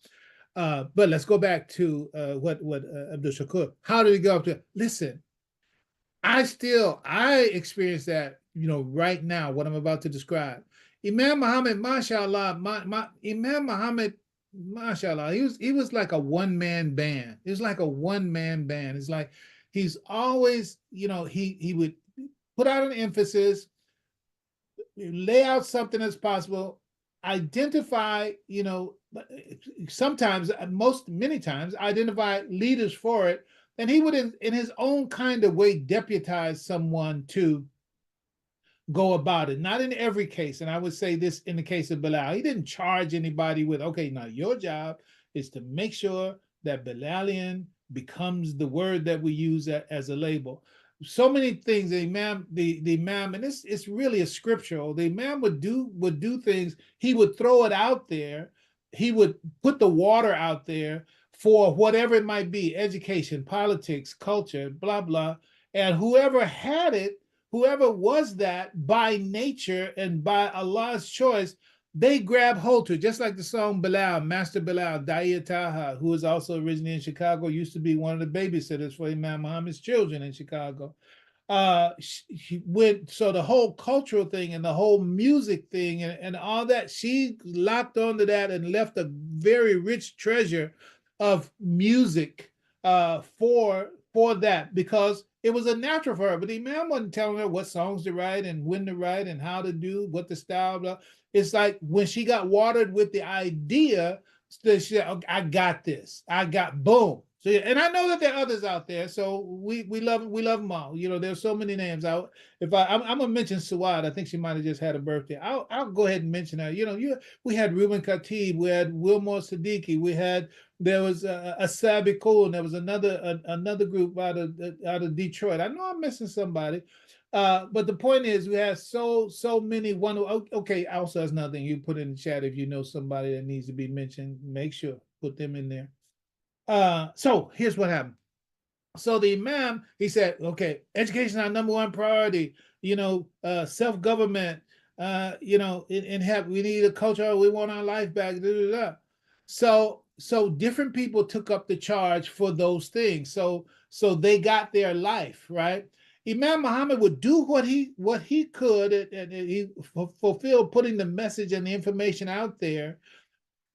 But let's go back to what Abdul Shakur. How did he go up to? Listen, I experience that, right now, what I'm about to describe. Imam Muhammad, mashallah, Imam Muhammad, mashallah, he was like a one-man band. It was like a one-man band. It's like he's always, he would put out an emphasis, lay out something as possible, identify, sometimes, many times, identify leaders for it. And he would, in his own kind of way, deputize someone to go about it. Not in every case. And I would say this in the case of Bilal. He didn't charge anybody with, okay, now your job is to make sure that Bilalian becomes the word that we use as a label. So many things the Imam, and it's really a scriptural. The Imam would do things. He would throw it out there. He would put the water out there for whatever it might be, education, politics, culture, blah, blah. And whoever had it, whoever was that by nature and by Allah's choice, they grab hold to it, just like the song Bilal, Master Bilal, Daya Taha, who is also originally in Chicago, used to be one of the babysitters for Imam Muhammad's children in Chicago. So the whole cultural thing and the whole music thing and all that, she locked onto that and left a very rich treasure of music for that, because it was a natural for her. But the Imam wasn't telling her what songs to write and when to write and how to do, what the style, blah. It's like when she got watered with the idea, she said, okay, I got this. I got boom. So, and I know that there are others out there. So we love them all. There's so many names. I'm gonna mention Suad. I think she might have just had a birthday. I'll go ahead and mention her. We had Ruben Khatib, we had Wilmore Siddiqui, there was a Sabikul, and there was another group out of Detroit. I know I'm missing somebody. But the point is, we have so many. Okay, also that's another thing you put in the chat. If you know somebody that needs to be mentioned, make sure put them in there. So here's what happened. So the Imam, he said, okay, education is our number one priority. Self-government. We need a culture. We want our life back. Blah, blah, blah. So different people took up the charge for those things. So they got their life, right? Imam Muhammad would do what he could, and he fulfilled putting the message and the information out there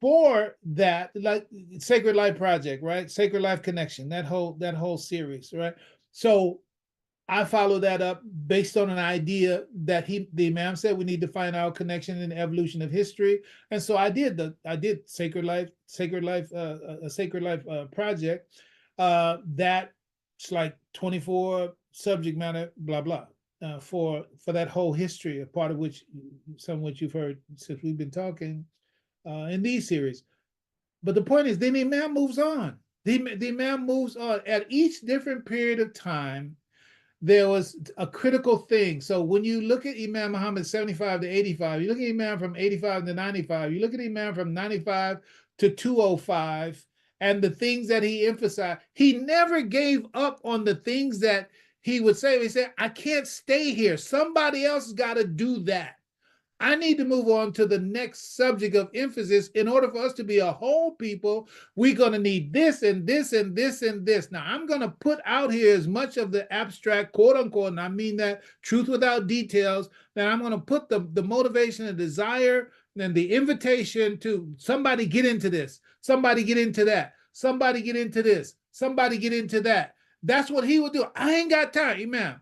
for that, like Sacred Life Project, right? Sacred Life Connection, that whole series, right? So I follow that up based on an idea that the Imam said we need to find our connection in the evolution of history, and so I did Sacred Life project. That's like 24 subject matter, blah blah, for that whole history, a part of which some of which you've heard since we've been talking in these series. But the point is, then the Imam moves on. The Imam moves on at each different period of time. There was a critical thing. So when you look at Imam Muhammad 75 to 85, you look at Imam from 85 to 95, you look at Imam from 95 to 205, and the things that he emphasized, he never gave up on the things that he would say. He said, I can't stay here. Somebody else has got to do that. I need to move on to the next subject of emphasis. In order for us to be a whole people, we're going to need this and this and this and this. Now, I'm going to put out here as much of the abstract, quote unquote, and I mean that truth without details, that I'm going to put the motivation and desire and the invitation to somebody get into this, somebody get into that, somebody get into this, somebody get into that. That's what he would do. I ain't got time, Imam.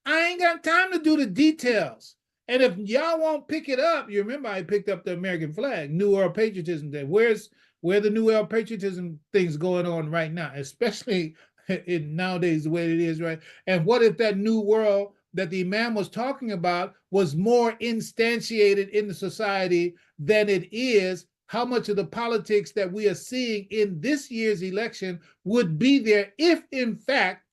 I ain't got time to do the details. And if y'all won't pick it up, you remember I picked up the American flag, New World Patriotism Day. Where the New World Patriotism thing's going on right now, especially in nowadays the way it is, right? And what if that new world that the Imam was talking about was more instantiated in the society than it is? How much of the politics that we are seeing in this year's election would be there if, in fact,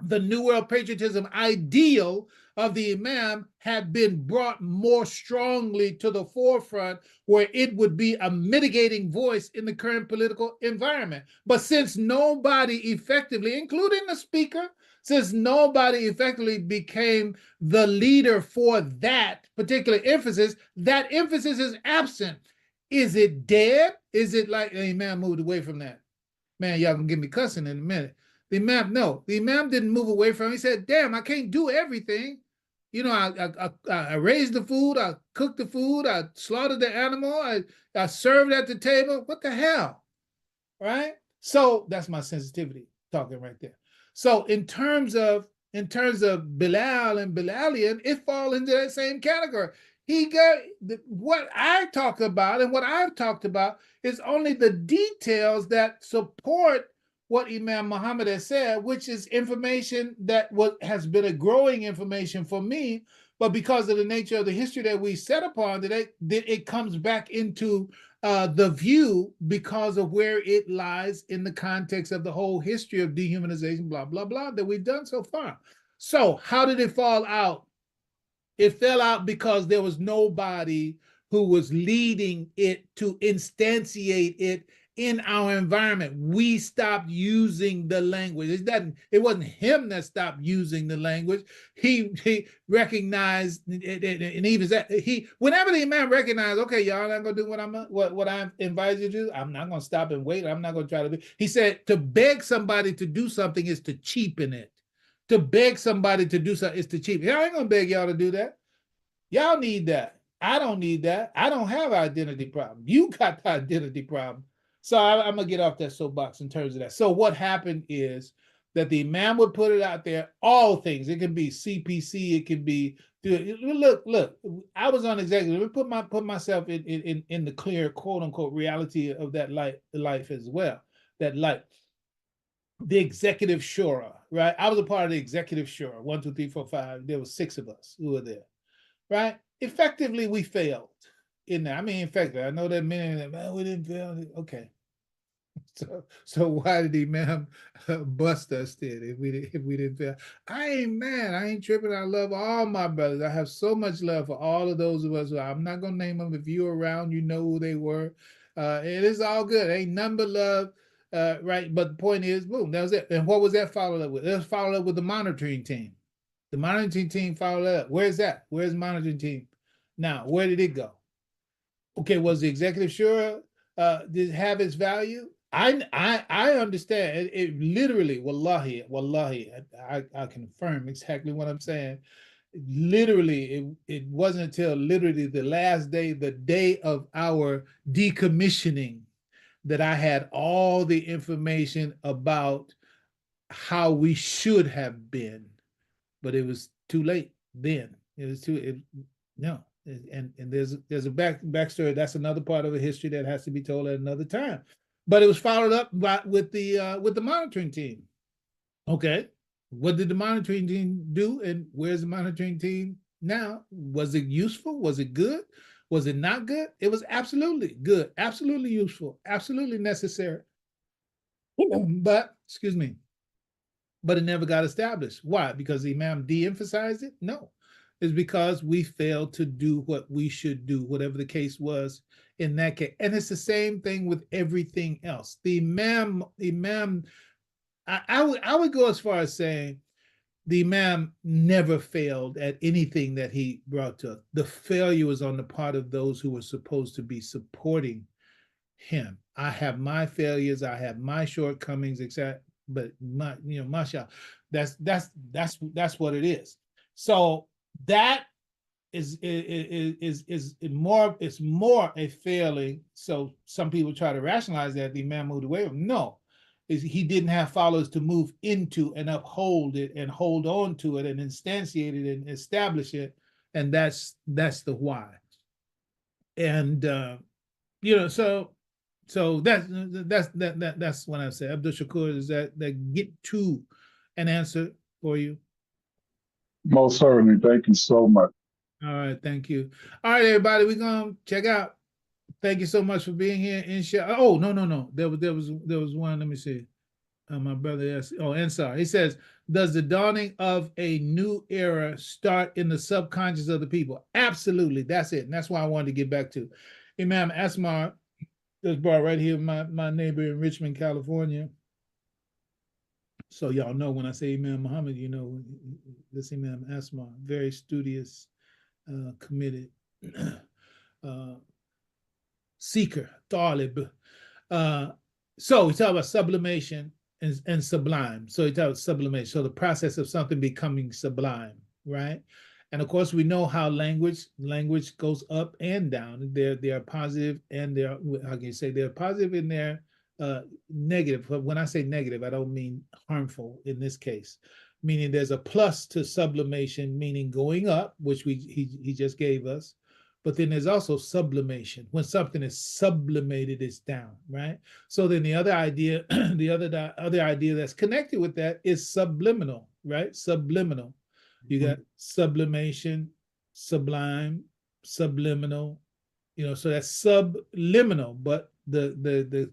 the New World Patriotism ideal of the Imam had been brought more strongly to the forefront, where it would be a mitigating voice in the current political environment. But since nobody effectively, including the speaker, since nobody effectively became the leader for that particular emphasis, that emphasis is absent. Is it dead? Is it like the Imam moved away from that? Man, y'all can get me cussing in a minute. The Imam didn't move away from it. He said, damn, I can't do everything. You know, I raised the food, I cooked the food, I slaughtered the animal, I served at the table. What the hell, right? So that's my sensitivity talking right there. So in terms of Bilal and Bilalian, it falls into that same category. He got what I talk about, and what I've talked about is only the details that support what Imam Muhammad has said, which is information that has been a growing information for me, but because of the nature of the history that we set upon today, it comes back into the view because of where it lies in the context of the whole history of dehumanization, blah, blah, blah, that we've done so far. So how did it fall out? It fell out because there was nobody who was leading it to instantiate it in our environment. We stopped using the language. It wasn't him that stopped using the language. He recognized, and even that whenever the Imam recognized, okay, y'all not gonna do what I invited you to do, I'm not gonna stop and wait. I'm not gonna try to do. He said to beg somebody to do something is to cheapen it. To beg somebody to do something is to cheapen. I ain't gonna beg y'all to do that. Y'all need that. I don't need that. I don't have an identity problem. You got the identity problem. So I'm going to get off that soapbox in terms of that. So what happened is that the Imam would put it out there, all things. It can be CPC. It can be, look, I was on executive. Let me put myself in the clear, quote unquote, reality of that life as well. That life. The executive shura, right? I was a part of the executive shura, 1, 2, 3, 4, 5. There were 6 of us who were there, right? Effectively, we failed in that. I mean, effectively, I know that many of them, man, we didn't fail. Okay. So why did Imam bust us then if we didn't fail? I ain't mad. I ain't tripping. I love all my brothers. I have so much love for all of those of us. I'm not going to name them. If you're around, you know who they were. It is all good. Ain't none but love. Right, but the point is, boom, that was it. And what was that followed up with? It was followed up with the monitoring team. The monitoring team followed up. Where's that? Where's the monitoring team? Now, where did it go? Okay, was the executive shura, did it have its value? I understand. It literally, wallahi, I confirm exactly what I'm saying. Literally, it wasn't until literally the last day, the day of our decommissioning, that I had all the information about how we should have been, but it was too late then. It was too no. And there's a backstory. That's another part of the history that has to be told at another time. But it was followed up with the monitoring team. Okay, what did the monitoring team do, and where's the monitoring team now? Was it useful? Was it good? Was it not good? It was absolutely good, absolutely useful, absolutely necessary. But excuse me, but it never got established. Why? Because the Imam de-emphasized it? No. It's because we failed to do what we should do, whatever the case was in that case. And it's the same thing with everything else. The Imam, I would go as far as saying the Imam never failed at anything that he brought to us. The failure was on the part of those who were supposed to be supporting him. I have my failures, I have my shortcomings, etc. But mashallah, that's what it is. So that is more, it's more a failing. So some people try to rationalize that the Imam moved away from. No, is he didn't have followers to move into and uphold it and hold on to it and instantiate it and establish it, and that's the why. And so that's what I say. Abdul Shakur, does that get to an answer for you? Most certainly. Thank you so much. All right, thank you. All right, everybody, we're gonna check out. Thank you so much for being here. Inshallah. Oh, no. There was one. Let me see. My brother asked. Oh, Ansar. He says, "Does the dawning of a new era start in the subconscious of the people?" Absolutely. That's it. And that's why I wanted to get back to Imam Asmar. Just brought right here, my neighbor in Richmond, California. So y'all know when I say Imam Muhammad, you know this Imam Asmar, very studious, committed, seeker, talib. So we talk about sublimation and sublime. So we talk about sublimation. So the process of something becoming sublime, right? And of course, we know how language goes up and down. They're positive and they're, how can you say, they're positive and they're negative. But when I say negative, I don't mean harmful in this case, meaning there's a plus to sublimation, meaning going up, which he just gave us. But then there's also sublimation. When something is sublimated, it's down, right? So then the other idea, the other idea that's connected with that is subliminal, right? Subliminal. You got sublimation, sublime, subliminal, so that's subliminal, but the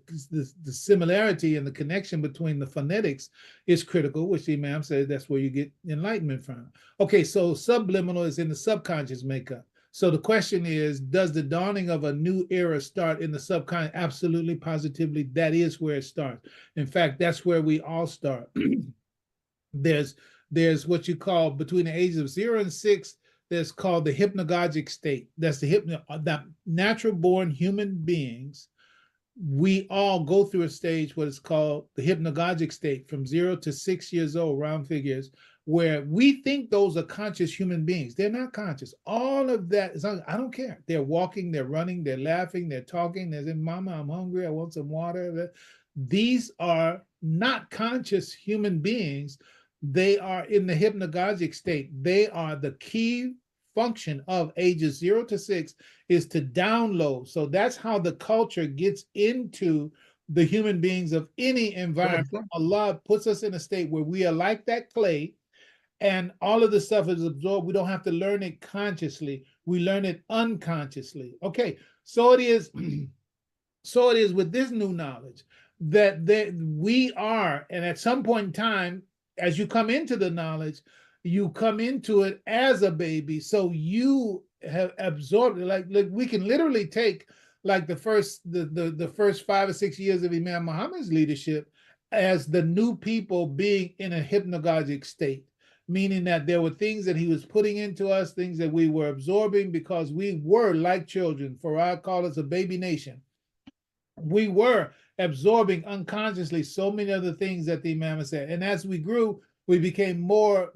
similarity and the connection between the phonetics is critical, which the Imam said that's where you get enlightenment from. Okay, so subliminal is in the subconscious makeup. So the question is, does the dawning of a new era start in the subconscious? Absolutely, positively, that is where it starts. In fact, that's where we all start. There's what you call, between the ages of 0 and 6, that's called the hypnagogic state. That's that natural born human beings. We all go through a stage, what is called the hypnagogic state, from 0 to 6 years old, round figures, where we think those are conscious human beings. They're not conscious. All of that is, I don't care. They're walking, they're running, they're laughing, they're talking. They're saying, "Mama, I'm hungry. I want some water." These are not conscious human beings. They are in the hypnagogic state. They are the key function of ages 0 to 6 is to download. So that's how the culture gets into the human beings of any environment. Allah puts us in a state where we are like that clay, and all of the stuff is absorbed. We don't have to learn it consciously. We learn it unconsciously. Okay, so it is. So it is with this new knowledge that we are, and at some point in time, as you come into the knowledge, you come into it as a baby. So you have absorbed it. Like we can literally take like the first 5 or 6 years of Imam Muhammad's leadership as the new people being in a hypnagogic state, meaning that there were things that he was putting into us, things that we were absorbing because we were like children. Farad called us a baby nation. we were absorbing unconsciously so many other things that the Imam said. And as we grew, we became more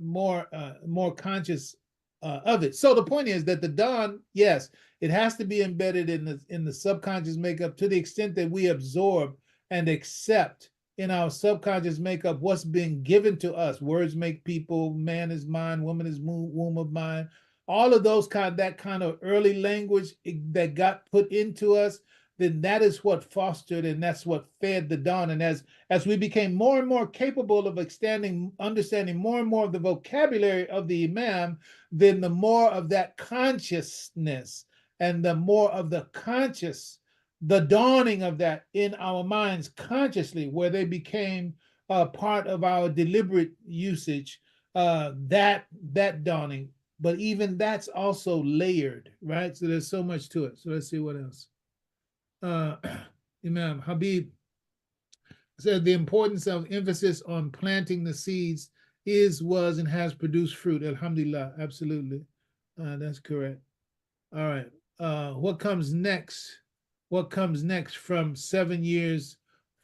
conscious of it. So the point is that the dawn, yes, it has to be embedded in the subconscious makeup to the extent that we absorb and accept in our subconscious makeup what's being given to us. Words make people, man is mind, woman is womb of mind. All of those that kind of early language that got put into us, then that is what fostered and that's what fed the dawn. And as we became more and more capable of understanding more and more of the vocabulary of the Imam, then the more of that consciousness and the more of the dawning of that in our minds consciously, where they became part of our deliberate usage, that dawning. But even that's also layered, right? So there's so much to it. So let's see what else. Imam Habib said the importance of emphasis on planting the seeds was, and has produced fruit. Alhamdulillah, absolutely. That's correct. All right. What comes next? What comes next from 7 years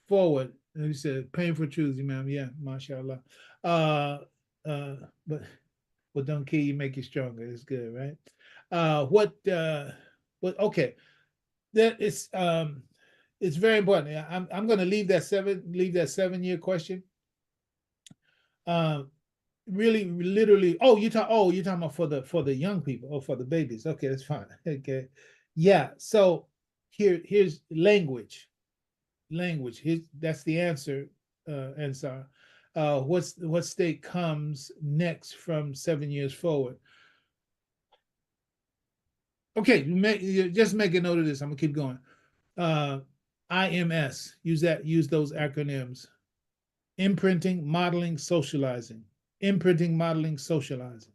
forward? And he said, painful truths, Imam. Yeah, mashallah. But what don't kill you make you stronger. It's good, right? Okay. That is it's very important. I'm going to leave that 7-year question. Really, literally. Oh, you're talking about for the young people or for the babies. Okay, that's fine. Okay, yeah. So here's language. That's the answer. Ansar. What state comes next from 7 years forward? Okay, just make a note of this. I'm gonna keep going. IMS. Use those acronyms. Imprinting, modeling, socializing. Imprinting, modeling, socializing.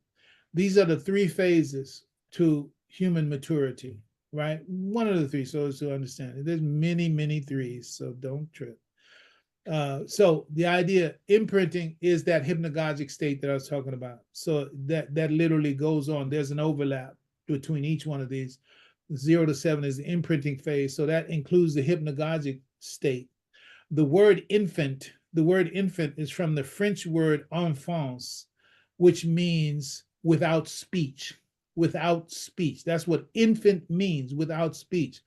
These are the 3 phases to human maturity, right? One of the 3, so as to understand it. There's many, many 3s, so don't trip. So the idea, imprinting, is that hypnagogic state that I was talking about. So that literally goes on. There's an overlap between each one of these. 0 to 7 is the imprinting phase. So that includes the hypnagogic state. The word infant is from the French word enfance, which means without speech. Without speech. That's what infant means, without speech.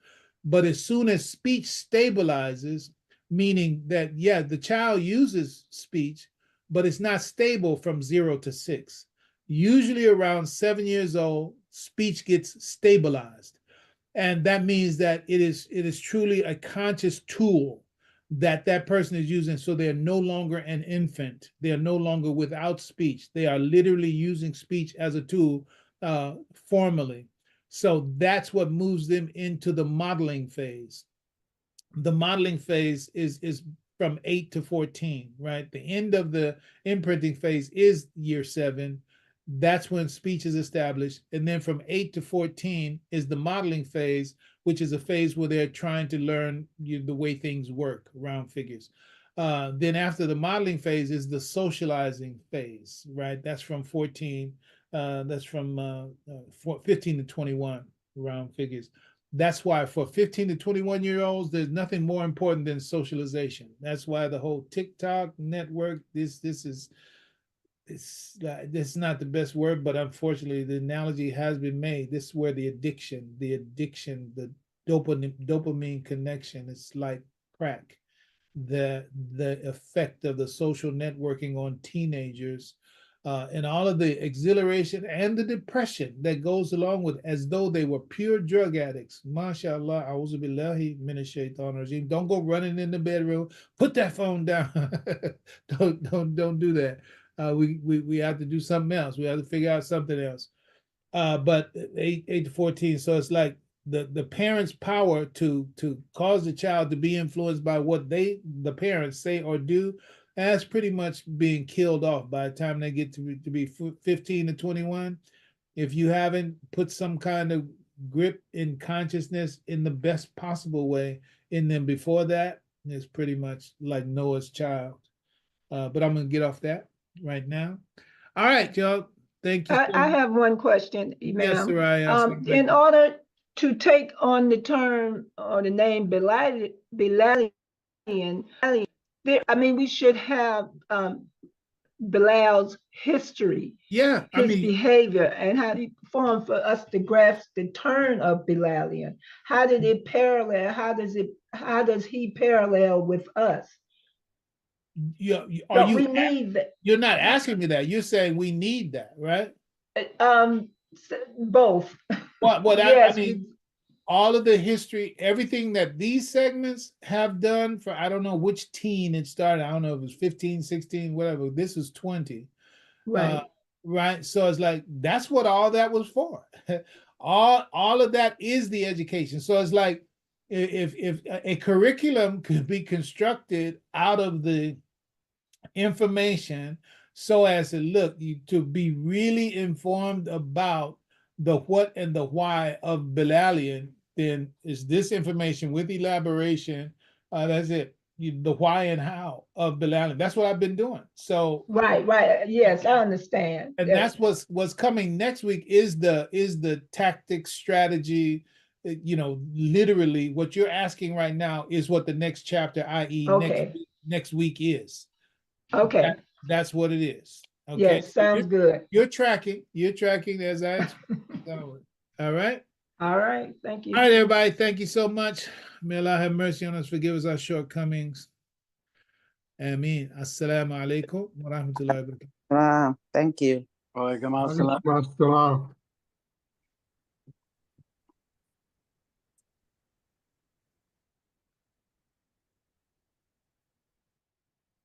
But as soon as speech stabilizes, meaning that, yeah, the child uses speech, but it's not stable from 0 to 6. Usually around 7 years old, speech gets stabilized. And that means that it is truly a conscious tool that person is using. So they're no longer an infant. They are no longer without speech. They are literally using speech as a tool formally. So that's what moves them into the modeling phase. The modeling phase is from 8 to 14, right? The end of the imprinting phase is year 7. That's when speech is established. And then from 8 to 14 is the modeling phase, which is a phase where they're trying to learn the way things work, round figures. Then after the modeling phase is the socializing phase, right? That's from 14, that's from 15 to 21, round figures. That's why for 15 to 21-year-olds, there's nothing more important than socialization. That's why the whole TikTok network, it's not the best word, but unfortunately the analogy has been made. This is where the addiction, the dopamine connection, it's like crack. The effect of the social networking on teenagers, and all of the exhilaration and the depression that goes along with, as though they were pure drug addicts. MashaAllah, a'udhu billahi minash shaitanir rajim. Don't go running in the bedroom. Put that phone down. Don't do that. We have to do something else. We have to figure out something else. But 8 to 14, so it's like the parents' power to cause the child to be influenced by what the parents say or do, that's pretty much being killed off by the time they get to be 15 to 21. If you haven't put some kind of grip in consciousness in the best possible way in them before that, it's pretty much like Noah's child. But I'm going to get off that right now. All right, y'all. Thank you. I have one question, Imam. Yes, Soraya. In order to take on the term or the name Bilalian, I mean, we should have Bilal's history, Yeah, I his mean, behavior, and how he performed for us to grasp the turn of Bilalian. How did it parallel? How does he parallel with us? are Don't you? we need that? You're not asking me that. You're saying we need that, right? Both. What I Yes, mean, all of the history, everything that these segments have done for, I don't know which teen it started. I don't know if it was 15, 16, whatever. This is 20. right. Right. So it's like, that's what all that was for. all of that is the education. So it's like, if a curriculum could be constructed out of the information so as to look to be really informed about the what and the why of Bilalian, then is this information with elaboration. That's it. The why and how of Bilalian. That's what I've been doing. So Right. Yes, I understand. and that's what's coming next week is the tactic strategy. Literally what you're asking right now is what the next chapter, i.e. Okay. next week is. Okay. That's what it is. Okay. Yes, sounds good. You're tracking as I expect. All right. All right. Thank you. All right, everybody. Thank you so much. May Allah have mercy on us, forgive us our shortcomings. Ameen. Assalamu alaikum wa rahmatullahi wa barakatuh. Wow, thank you. Walaikum assalam. Assalam.